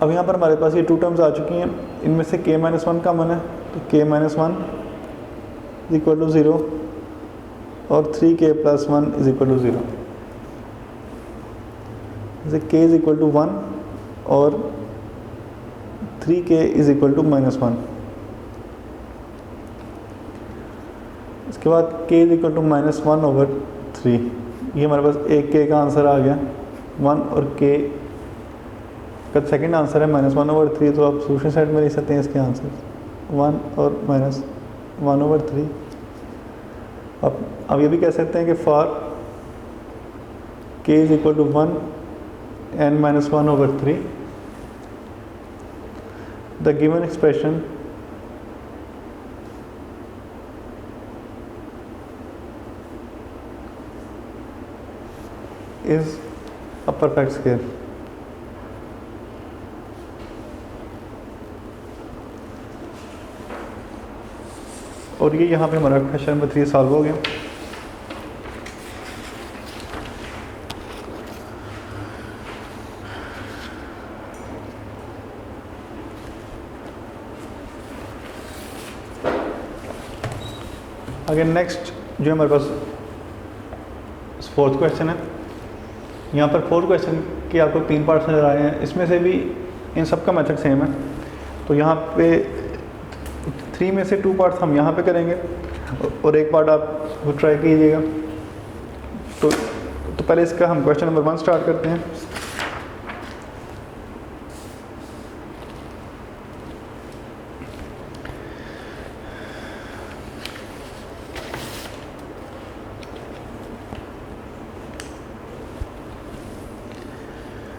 अब यहाँ पर हमारे पास ये 2 टर्म्स आ चुकी हैं, इनमें से k माइनस 1 कॉमन है तो k minus 1 is equal to 0 और 3k plus 1 is equal to 0। जैसे k इज इक्वल टू 1 और 3k इज इक्वल टू -1। इसके बाद k इज इक्वल टू -1/3। ये हमारे पास एक k का आंसर आ गया। 1 और k का सेकंड आंसर है -1/3, तो आप सोल्यूशन सेट में लिख सकते हैं इसके आंसर 1 और -1/3। अब ये भी कह सकते हैं कि for k is equal to 1 and -1/3 the given expression is a perfect square. और ये यहाँ पे हमारा क्वेश्चन नंबर 3 सॉल्व हो गया। अगर नेक्स्ट जो हमारे पास 4th क्वेश्चन है, यहाँ पर 4th क्वेश्चन के आपको 3 पार्ट्स नज़र आए हैं। इसमें से भी इन सब का मेथड सेम है। तो यहाँ पे 3 में से 2 पार्ट्स हम यहाँ पे करेंगे और एक पार्ट आप ट्राई कीजिएगा। तो पहले इसका हम क्वेश्चन नंबर 1 स्टार्ट करते हैं।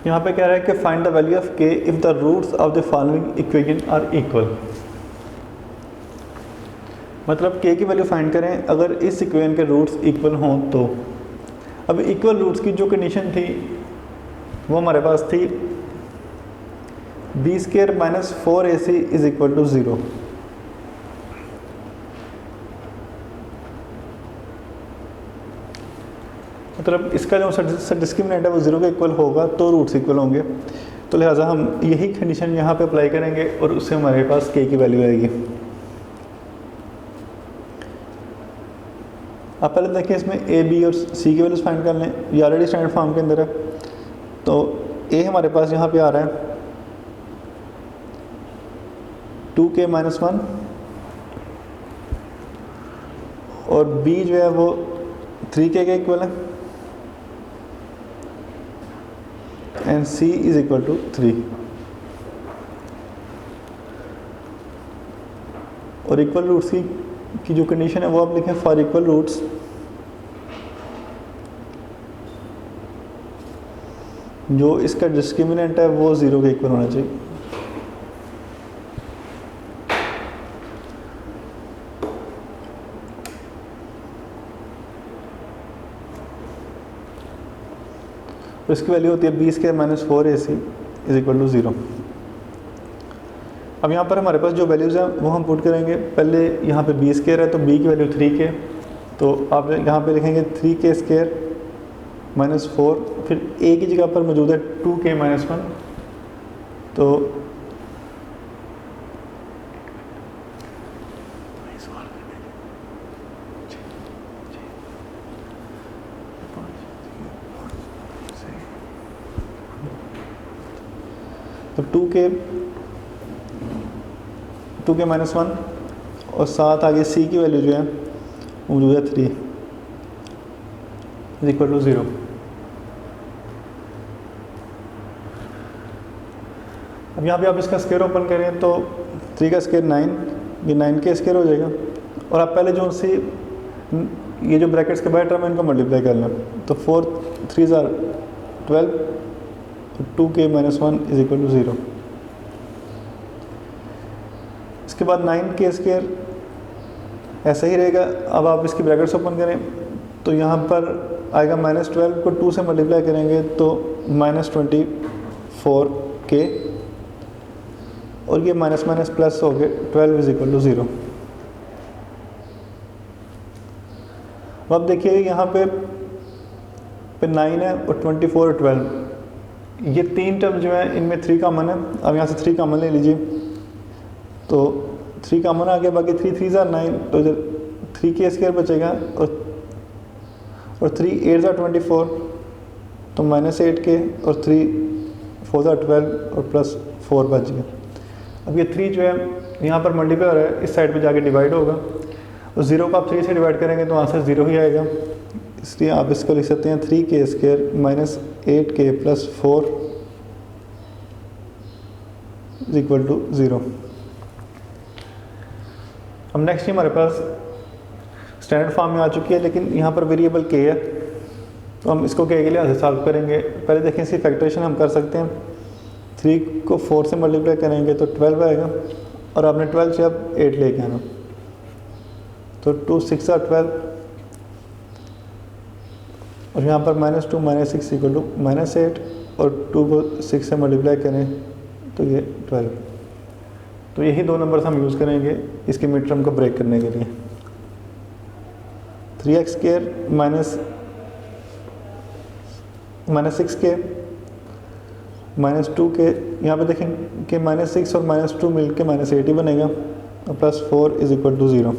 यहाँ पे कह रहा है कि find the value of k if the roots of the following equation are equal. मतलब k की वैल्यू फाइंड करें अगर इस इक्वेशन के रूट्स इक्वल हों तो। अब इक्वल रूट्स की जो कंडीशन थी वो हमारे पास थी b² minus 4ac is equal to 0। मतलब इसका जो डिस्क्रिमिनेंट है वो 0 के इक्वल होगा तो रूट्स इक्वल होंगे। तो लिहाजा हम यही कंडीशन यहाँ पे अप्लाई करेंगे और उससे हमारे पास k की वैल्यू आएगी। आप पहले देखिए इसमें a, b और c की वैल्यूज फाइंड कर लें। ये ऑलरेडी स्टैंडर्ड फॉर्म के अंदर है। तो a हमारे पास यहाँ पे आ रहा है 2k माइनस 1 और b जो है वो 3k के इक्वल है and c is equal to 3। और इक्वल रूट्स की जो कंडीशन है वो आप लिखें फॉर इक्वल रूट्स जो इसका डिस्क्रिमिनेंट है वो 0 के इक्वल होना चाहिए। तो इसकी वैल्यू होती है b² minus 4ac is equal to 0। अब यहाँ पर हमारे पास जो वैल्यूज़ हैं वो हम पुट करेंगे। पहले यहाँ पे b² है तो b की वैल्यू 3k, तो आप यहाँ पे लिखेंगे 3k² -4, फिर a की जगह पर मौजूद है 2k - 1, तो तो 2k - 1 और साथ आगे c की वैल्यू जो है मौजूद है 3 = 0। अब यहाँ पे आप इसका स्क्वायर ओपन करें तो 3 का स्क्वायर 9, ये 9 के स्क्वायर हो जाएगा, और आप पहले जो सी ये जो ब्रैकेट्स के बाहर टर्म है इनको मल्टीप्लाई कर लें, तो 4 3 = 12, 2k - 1 = 0। इसके बाद 9k स्क्वायर ऐसा ही रहेगा। अब आप इसकी ब्रैकेट्स ओपन करें तो यहाँ पर आएगा -12 को 2 से मल्टीप्लाई करेंगे तो -24k, और ये माइनस माइनस प्लस हो गए 12 = 0। अब देखिए यहाँ पे 9 है और 24 और 12, ये तीन टर्म जो है इनमें 3 कॉमन है। अब यहाँ से 3 कॉमन ले लीजिए, तो 3 कॉमन आ गया, बाकी 3 3 = 9, तो इधर 3k स्क्वायर बचेगा, और 3 8 = 24, तो -8k, और 3 4 = 12 और +4 बच गया। अब ये 3 जो है यहाँ पर मल्टीप्लाई हो रहा है, इस साइड पे जाके डिवाइड होगा, और 0 को आप 3 से डिवाइड करेंगे तो आंसर 0 ही आएगा। इसलिए आप इसको लिख सकते हैं 3k स्क्वायर -8k + 4 = 0। अब नेक्स्ट हमारे पास स्टैंडर्ड फॉर्म में आ चुकी है, लेकिन यहाँ पर वेरिएबल k है, तो हम इसको k के लिहाज से सॉल्व करेंगे। पहले देखें इसकी फैक्टरेशन हम कर सकते हैं। 3 को 4 से मल्टीप्लाई करेंगे तो 12 आएगा, और आपने 12 से अब 8 लेके आना, तो 2 6 = 12, और यहाँ पर -2 - 6 = -8, और 2 को 6 से मल्टीप्लाई करें तो ये 12। तो यही दो नंबर्स हम यूज़ करेंगे इसके मिड टर्म को ब्रेक करने के लिए। 3x स्क्वायर -6k -2k, यहाँ पे देखें कि -6 और -2 मिलके -8 ही बनेगा, और +4 = 0।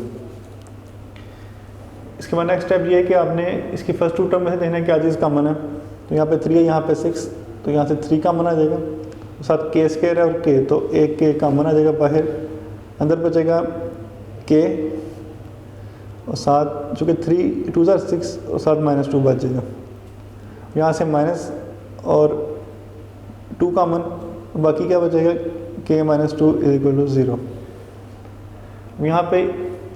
इसके बाद नेक्स्ट स्टेप ये है कि आपने इसकी फर्स्ट 2 टर्म में से देखना है क्या चीज़ कॉमन है। तो यहाँ पे 3 है, यहाँ पे 6, तो यहाँ से 3 कॉमन आ जाएगा, साथ k स्क्वायर है और k, तो एक k कॉमन आ जाएगा बाहर, अंदर बचेगा k, और साथ चूँकि 3 2 = 6 और साथ -2 बच जाएगा। यहाँ से माइनस और 2 कॉमन, बाकी क्या बचेगा k - 2 = 0। यहाँ पे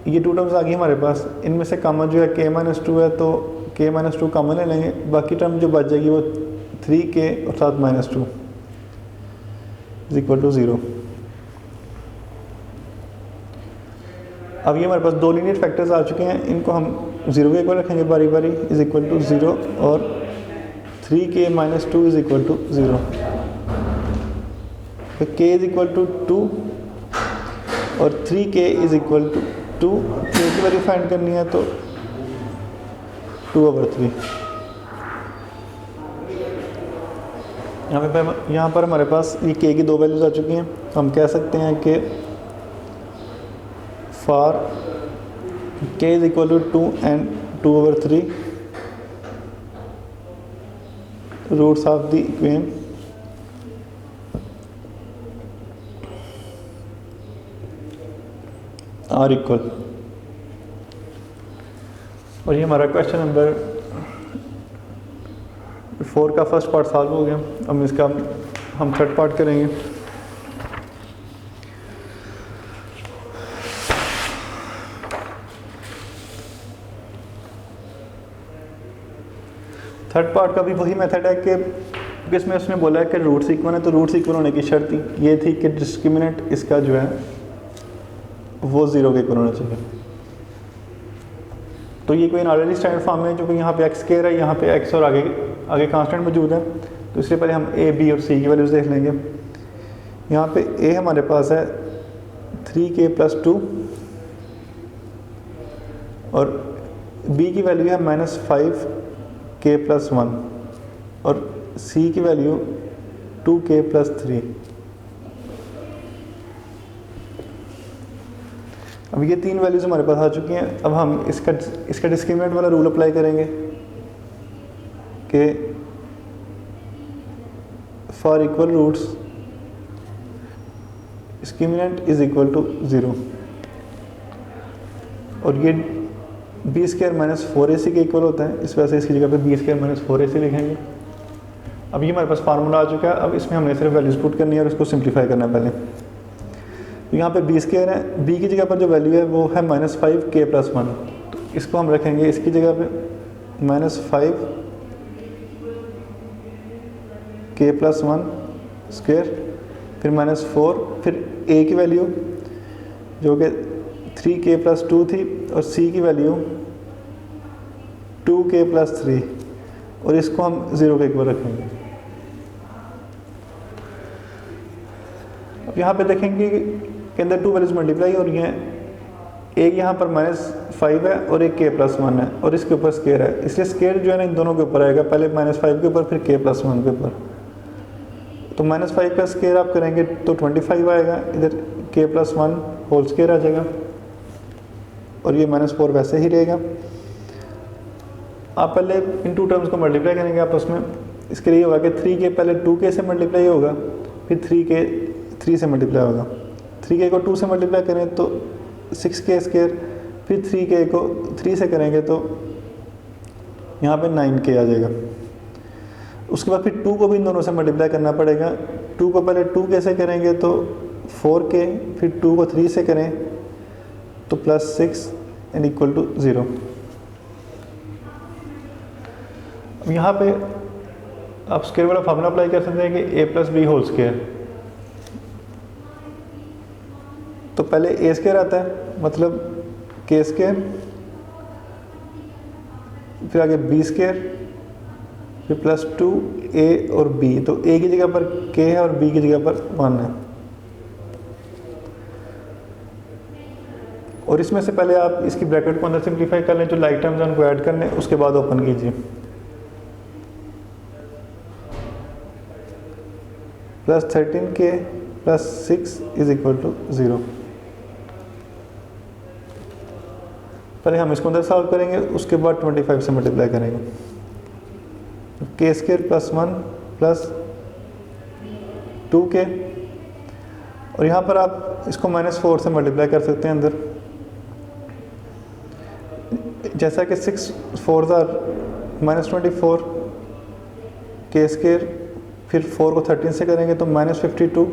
ये 2 टर्म्स आ गई हमारे पास, इनमें से कॉमन जो है k - 2 है, तो k - 2 कॉमन ले लेंगे, बाकी टर्म जो बच जाएगी वो 3k और साथ -2 = 0। अब ये हमारे पास 2 लीनियर फैक्टर्स आ चुके हैं, इनको हम 0 के इक्वल रखेंगे बारी बारी, = 0, और 3k - 2 = 0। तो k = 2 और 3k = 2, k की वैल्यू फाइंड करनी है तो 2/3। यहाँ पर हमारे पास ये k की 2 वैल्यूज आ चुकी हैं, तो हम कह सकते हैं कि for k = 2 and 2/3 roots of the equation are equal. और ये हमारा क्वेश्चन नंबर 4 का फर्स्ट पार्ट सॉल्व हो गया। अब इसका हम थर्ड पार्ट करेंगे। थर्ड पार्ट का भी वही मेथड है कि इसमें उसने बोला है कि रूट्स इक्वल है, तो रूट्स इक्वल होने की शर्त ये थी कि डिस्क्रिमिनेंट इसका जो है वो 0 के इक्वल होना चाहिए। तो ये कोई ऑलरेडी स्टैंडर्ड फॉर्म है, जो कि यहाँ पे x स्क्वायर है, यहाँ पे x और आगे कांस्टेंट मौजूद है। तो इससे पहले हम a, b और c की वैल्यूज देख लेंगे। यहाँ पे a हमारे पास है 3k + 2, और b की वैल्यू है -5 के प्लस 1 और सी की वैल्यू 2k प्लस 3। अब ये तीन वैल्यूज हमारे पास आ चुकी हैं। अब हम इसका डिस्क्रिमिनेंट वाला रूल अप्लाई करेंगे कि for equal roots discriminant is equal to 0 और ये बी स्क्वायर माइनस 4ac के इक्वल होता है, इस वजह से इसकी जगह पे बी स्क्वायर माइनस 4ac लिखेंगे। अब ये हमारे पास फार्मूला आ चुका है। अब इसमें हमने सिर्फ वैल्यूज पुट करनी है और इसको सिंप्लीफाई करना है पहले। तो यहाँ पे बी स्क्वायर है, बी की जगह पर जो वैल्यू है वो है -5k प्लस 1, तो इसको हम रखेंगे इसकी जगह पे -5k प्लस 1 स्क्वायर, फिर -4, फिर a की वैल्यू जो कि 3k प्लस 2 थी और c की वैल्यू 2k प्लस 3 और इसको हम 0 के इक्वल रखेंगे। अब यहाँ पे देखेंगे के अंदर 2 वैल्यूज मल्टीप्लाई हो रही हैं, एक यहाँ पर -5 है और एक k प्लस 1 है और इसके ऊपर स्केयर है, इसलिए स्केयर जो है ना इन दोनों के ऊपर आएगा, पहले -5 के ऊपर फिर k प्लस 1 के ऊपर। तो -5 का स्केयर आप करेंगे तो 25 आएगा, इधर k प्लस 1 होल स्केयर आ जाएगा और ये -4 वैसे ही रहेगा। आप पहले इन 2 टर्म्स को मल्टीप्लाई करेंगे आपस में, इसके लिए होगा कि 3k पहले 2k से मल्टीप्लाई होगा, फिर 3k 3 से मल्टीप्लाई होगा, 3k को 2 से मल्टीप्लाई करें तो 6k स्क्वायर, फिर 3k को 3 से करेंगे तो यहाँ पे 9k आ जाएगा। उसके बाद फिर 2 को भी इन दोनों से मल्टीप्लाई करना पड़ेगा, 2 को पहले 2k से करेंगे तो 4k, फिर 2 को 3 से करें तो +6 एंड इक्वल टू 0। अब यहाँ पे आप स्क्वायर वाला फार्मूला अप्लाई कर सकते हैं कि a plus b whole square. तो पहले a स्क्वायर आता है, मतलब k स्क्वायर, फिर आगे b स्क्वायर, फिर +2a और b। तो a की जगह पर k है और b की जगह पर 1 है। और इसमें से पहले आप इसकी ब्रैकेट को अंदर सिंप्लीफाई कर लें, जो लाइक टर्म्स हैं उनको ऐड कर लें, उसके बाद ओपन कीजिए। +13k plus 6 is equal to 0। पहले हम इसको अंदर सॉल्व करेंगे, उसके बाद 25 से मल्टीप्लाई करेंगे। k square plus 1 plus 2k और यहाँ पर आप इसको -4 से मल्टीप्लाई कर सकते हैं अंदर, जैसा कि 6 4 आर -24, k स्क्वायर, फिर 4 को 13 से करेंगे तो -52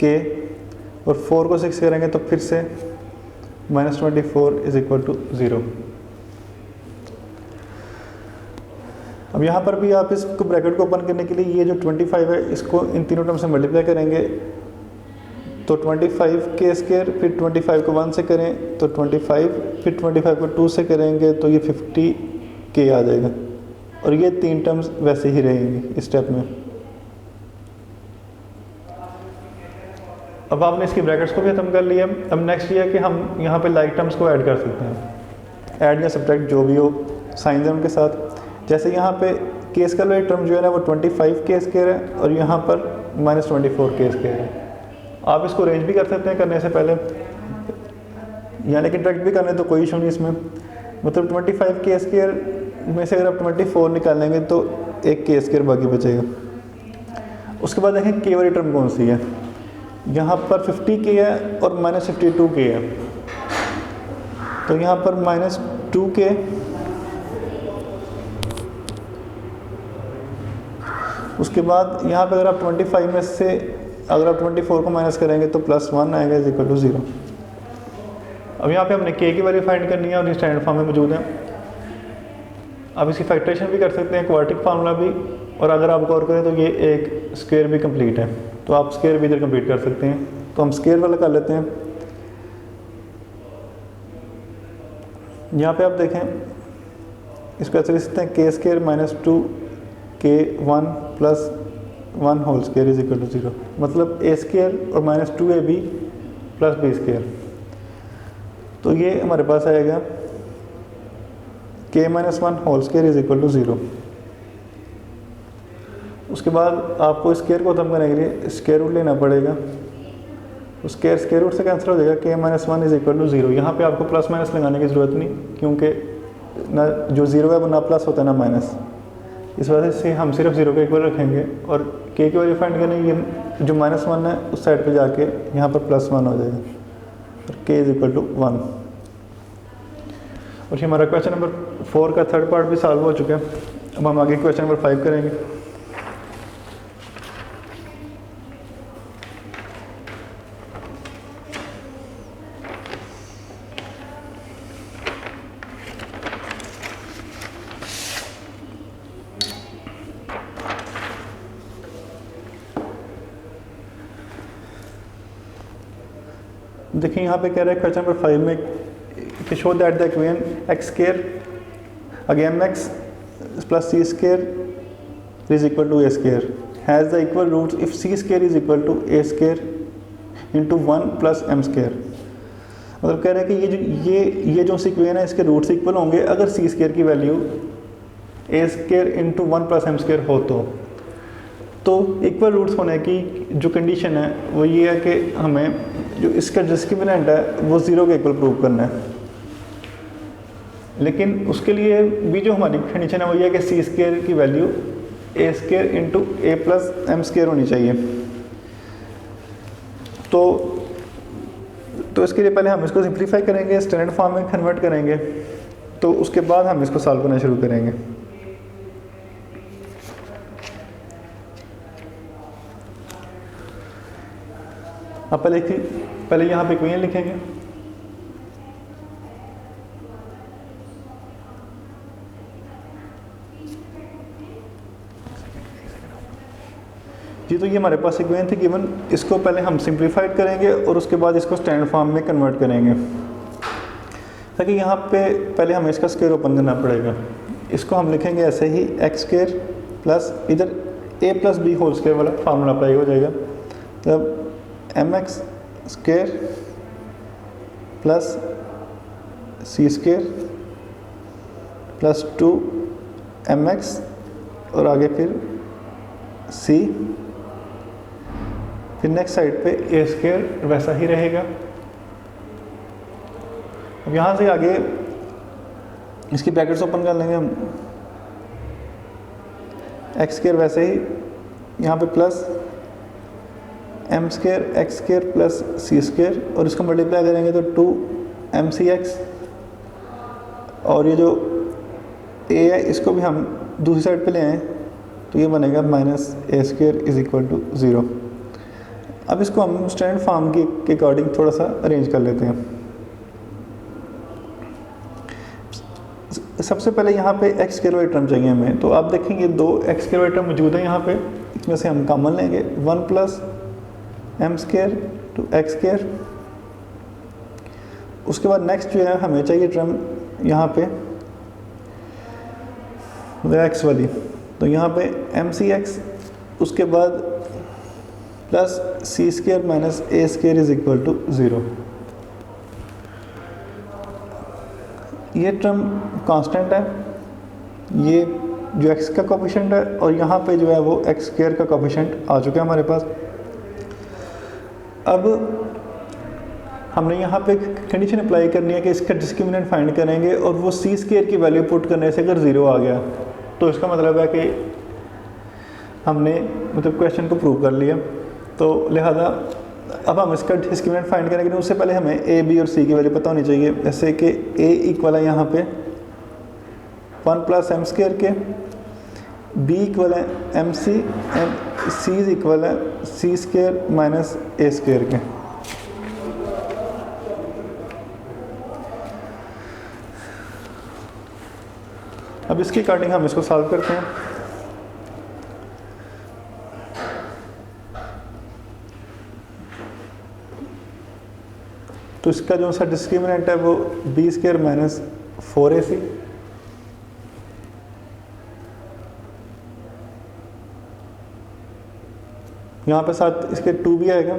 k और 4 को 6 करेंगे तो फिर से -24 इज इक्वल टू 0। अब यहाँ पर भी आप इसको ब्रैकेट को ओपन करने के लिए ये जो 25 है इसको इन तीनों टर्म से मल्टीप्लाई करेंगे तो 25 k स्क्वायर, फिर 25 को 1 से करें तो 25, फिर 25 को 2 से करेंगे तो ये 50 k आ जाएगा और ये 3 टर्म्स वैसे ही रहेंगी इस स्टेप में। अब आपने इसकी ब्रैकेट्स को भी खत्म कर लिया। अब नेक्स्ट ये है कि हम यहाँ पे लाइक टर्म्स को ऐड कर सकते हैं, ऐड या सब्ट्रैक्ट जो भी हो साइंस है उनके साथ। जैसे यहाँ पे k स्क्वायर वाली टर्म जो है ना वो 25 k स्क्वायर है और यहाँ पर -24 k स्क्वायर है। आप इसको रेंज भी कर सकते हैं करने से पहले, या लेकिन डायरेक्ट भी करने तो कोई इशू नहीं इसमें। मतलब 25 k स्क्वायर में से अगर आप 24 निकालेंगे तो एक k स्क्वायर बाकी बचेगा। उसके बाद देखें k वाली टर्म कौन सी है, यहाँ पर 50k है और -52k है, तो यहाँ पर -2k उसके बाद यहाँ पे अगर आप 25 में से अगर आप 24 को माइनस करेंगे तो +1 आएगा इज इक्वल टू 0। अब यहाँ पे हमने k की वैल्यू फाइंड करनी है और ये स्टैंडर्ड फॉर्म में मौजूद है। आप इसकी फैक्टरेशन भी कर सकते हैं, क्वाड्रेटिक फार्मूला भी, और अगर आप गौर करें तो ये एक स्क्वायर भी कंप्लीट है, तो आप स्क्वायर भी इधर कंप्लीट कर सकते हैं। तो हम स्क्वायर वाला कर लेते हैं। यहाँ पे आप देखें इसको ऐसे लिख सकते हैं k square -2k1 plus 1 whole square is equal to 0, मतलब a स्क्वायर और -2ab प्लस b स्क्वायर। तो ये हमारे पास आएगा k k minus one whole square is equal to 0। उसके बाद आपको स्केयर को खत्म करने के लिए स्केयर रूट लेना पड़ेगा। स्केयर रूट से कैंसिल हो जाएगा, k minus one is equal to 0। यहाँ पे आपको प्लस माइनस लगाने की ज़रूरत नहीं, क्योंकि ना जो 0 है वो ना प्लस होता है ना माइनस, इस वजह से हम सिर्फ 0 के इक्वल रखेंगे और k की वैल्यू फाइंड करेंगे। ये जो माइनस वन है उस साइड पे जाके यहाँ पर प्लस वन हो जाएगा और k इज इक्वल टू 1। और ये हमारा क्वेश्चन नंबर 4 का थर्ड पार्ट भी सॉल्व हो चुका है। अब हम आगे क्वेश्चन नंबर 5 करेंगे। देखिए यहाँ पे कह रहा है क्वेश्चन नंबर 5 में कि show that the equation x square again x plus c square is equal to a square has the equal roots if c square is equal to a square into 1 plus m square. मतलब कह रहा है कि ये जो इक्वेशन है इसके रूट्स इक्वल होंगे अगर सी स्क्वायर की value a square into 1 plus m square हो तो इक्वल रूट्स होने की जो कंडीशन है वो ये है कि हमें जो इसका डिस्क्रिमिनेंट है वो 0 के इक्वल प्रूव करना है। लेकिन उसके लिए भी जो हमारी कंडीशन है वो ये है कि सी स्क्वायर की value a square into A plus m square होनी चाहिए। तो इसके लिए पहले हम इसको सिंप्लीफाई करेंगे, स्टैंडर्ड फॉर्म में कन्वर्ट करेंगे, तो उसके बाद हम इसको सॉल्व करना शुरू करेंगे। अब पहले यहाँ पे इक्वेशन लिखेंगे। जी तो ये हमारे पास इक्वेशन थी गिवन, इसको पहले हम सिंप्लीफाइड करेंगे और उसके बाद इसको स्टैंडर्ड फॉर्म में कन्वर्ट करेंगे, ताकि यहाँ पे पहले हमें इसका स्क्वायर ओपन करना पड़ेगा। इसको हम लिखेंगे ऐसे ही एक्स स्क्वायर प्लस इधर ए प्लस बी होल स्क्वायर वाला फार्मूला अप्लाई हो जाएगा। तब M x square plus c square plus 2 M x और आगे फिर सी, फिर नेक्स्ट साइड पे ए स्क्वायर वैसा ही रहेगा। अब यहाँ से आगे इसकी ब्रैकेट्स ओपन कर लेंगे हम। एक्स स्क्वायर वैसे ही यहाँ पे plus m square x square plus c square और इसको मल्टीप्लाई करेंगे तो 2 एम सी एक्स, और ये जो ए है इसको भी हम दूसरी साइड पे ले आए तो ये बनेगा minus a square is equal to 0। अब इसको हम स्टैंडर्ड फॉर्म के अकॉर्डिंग थोड़ा सा अरेंज कर लेते हैं। सबसे पहले यहाँ पे एक्स स्क्वायर वाली टर्म चाहिए हमें, तो आप देखेंगे 2 एक्स स्क्वायर वाली टर्म मौजूद है यहाँ पे, इसमें से हम कॉमन लेंगे 1 plus m square to x square. उसके बाद नेक्स्ट जो है हमें चाहिए टर्म यहाँ पे एक्स वाली, तो यहाँ पे एम सी एक्स, उसके बाद plus c square minus a square is equal to 0। ये टर्म कांस्टेंट है, ये जो एक्स का कोफिशिएंट है, और यहाँ पे जो है वो एक्स स्क्वायर का कोफिशिएंट आ चुका है हमारे पास। अब हमने यहाँ पे कंडीशन अप्लाई करनी है कि इसका डिस्क्रिमिनेंट फाइंड करेंगे और वो सी स्क्वायर की वैल्यू पुट करने से अगर 0 आ गया तो इसका मतलब है कि हमने मतलब क्वेश्चन को प्रूव कर लिया। तो लिहाजा अब हम इसका डिस्क्रिमिनेंट फाइंड करेंगे, तो उससे पहले हमें ए बी और सी की वैल्यू पता होनी चाहिए। जैसे कि ए इक्वल है यहाँ पे 1 प्लस एम स्क्वायर के, बी इक्वल है m c, and c is equal है c square minus a square के। अब इसके अकॉर्डिंग हम इसको सॉल्व करते हैं। तो इसका जो सा डिस्क्रिमिनेंट है वो बी स्क्वायर माइनस 4ac, यहाँ पे साथ इसके 2 भी आएगा,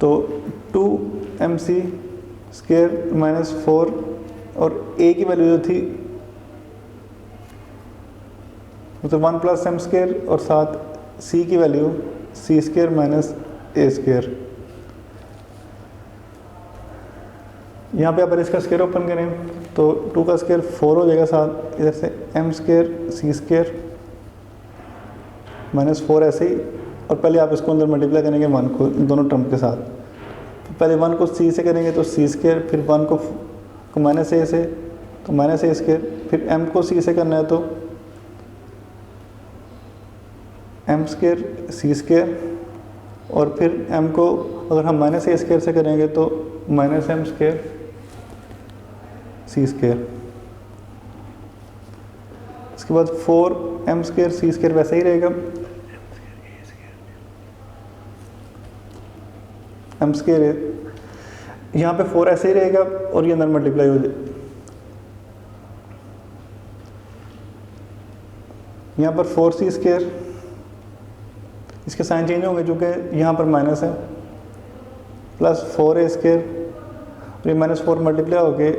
तो 2 mc स्क्वायर माइनस 4 और ए की वैल्यू जो थी मतलब 1 प्लस एम स्क्वायर और साथ सी की value C square minus a square. यहाँ पे अगर इसका स्क्वायर ओपन करें तो 2 का स्क्वायर 4 हो जाएगा, साथ इधर से एम स्क्वायर सी स्क्वायर माइनस 4 ऐसे ही, और पहले आप इसको अंदर मल्टीप्लाई करेंगे 1 को दोनों टर्म के साथ। तो पहले 1 को सी से करेंगे तो सी स्क्वायर, फिर 1 को माइनस ए से तो माइनस ए स्क्वायर, फिर एम को सी से करना है तो एम स्क्वायर सी स्क्वायर, और फिर एम को अगर हम माइनस ए स्क्वायर से करेंगे तो माइनस एम स्क्वायर सी स्क्वायर। इसके बाद 4 एम स्क्वायर सी स्क्वायर वैसे ही रहेगा, एम स्क्वायर यहाँ पे 4 ऐसे ही रहेगा और ये अंदर मल्टीप्लाई हो जाए। यहाँ पर 4c स्क्वायर, इसके साइन चेंज होंगे चूँकि यहाँ पर माइनस है, प्लस 4a स्क्वायर और ये माइनस 4 मल्टीप्लाई हो गए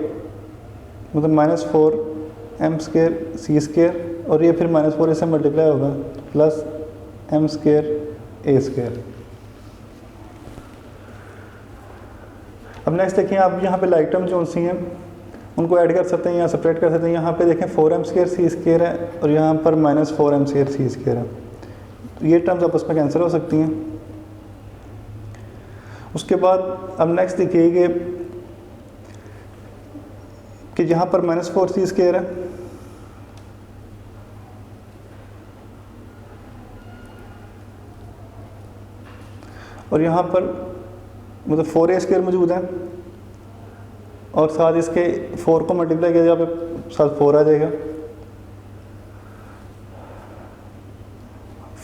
मतलब माइनस 4 एम स्क्वायर सी स्क्वायर, और ये फिर माइनस 4 इससे मल्टीप्लाई होगा plus m square a square. अब नेक्स्ट देखिए, आप यहाँ पे लाइक टर्म जो सी हैं उनको ऐड कर सकते हैं या सेपरेट कर सकते हैं। यहाँ पे देखें 4m स्क्वायर सी स्क्वायर है और यहाँ पर माइनस 4m स्क्वायर सी स्क्वायर है, तो ये टर्म्स आपस में कैंसिल हो सकती हैं। उसके बाद अब नेक्स्ट देखिए कि यहाँ पर माइनस 4c स्क्वायर है और यहाँ पर मतलब 4a स्क्वायर मौजूद है और साथ इसके 4 को मल्टीप्लाई किया जाए साथ 4 आ जाएगा,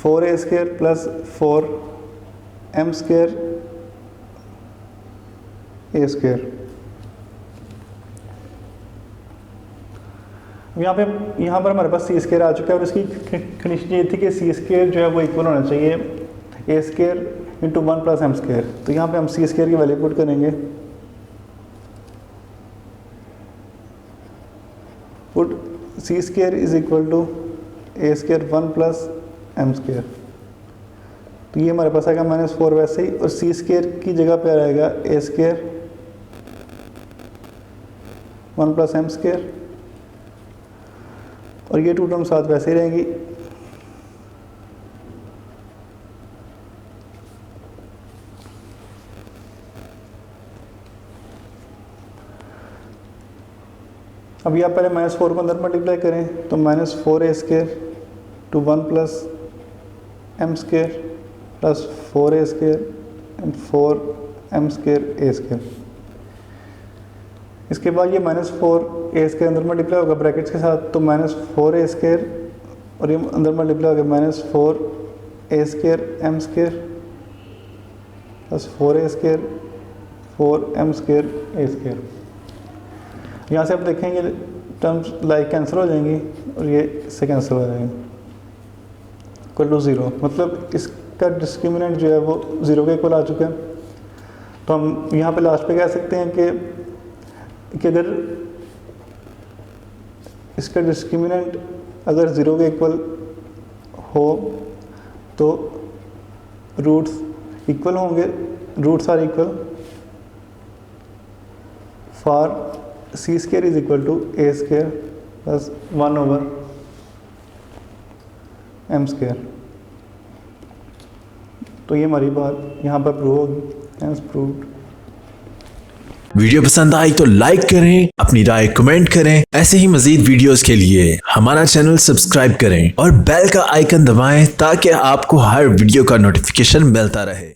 4a square plus 4 m square a square. यहाँ पर हमारे पास सी स्क्वायर आ चुका है और इसकी कंडीशन ये थी कि सी स्क्वायर जो है वो इक्वल होना चाहिए a square into 1 plus m square. तो यहाँ पे हम सी स्क्वायर की वैल्यू पुट करेंगे, put c square is equal to a square 1 plus m square. तो ये हमारे पास आएगा माइनस 4 वैसे ही, और सी स्क्वायर की जगह पे आएगा ए स्क्वायर 1 प्लस एम स्क्वायर, और ये 2 टर्म साथ वैसे ही रहेंगी। अभी आप पहले माइनस 4 को अंदर मल्टीप्लाई करें तो minus 4a square to 1 plus m square plus 4a square and 4m square a square. इसके बाद ये माइनस 4a स्क्वायर अंदर मल्टीप्लाई होगा ब्रैकेट्स के साथ, तो माइनस 4a स्क्वायर और ये अंदर मल्टीप्लाई होगा minus 4a square m square plus 4a square 4m square a square. यहाँ से आप देखेंगे टर्म्स लाइक कैंसिल हो जाएंगी और ये इससे कैंसिल हो जाएंगे इक्वल टू 0, मतलब इसका डिस्क्रिमिनेंट जो है वो 0 के इक्वल आ चुका है। तो हम यहाँ पे लास्ट पे कह सकते हैं कि अगर इसका डिस्क्रिमिनेंट अगर 0 के इक्वल हो तो रूट्स इक्वल होंगे, roots are equal for c square is equal to a square plus 1 over m square. तो ये हमारी बात यहाँ पर प्रूव होगी, हैंस प्रूव्ड। वीडियो पसंद आई तो लाइक करें, अपनी राय कमेंट करें। ऐसे ही मजीद वीडियोस के लिए हमारा चैनल सब्सक्राइब करें और बेल का आइकन दबाएं ताकि आपको हर वीडियो का नोटिफिकेशन मिलता रहे।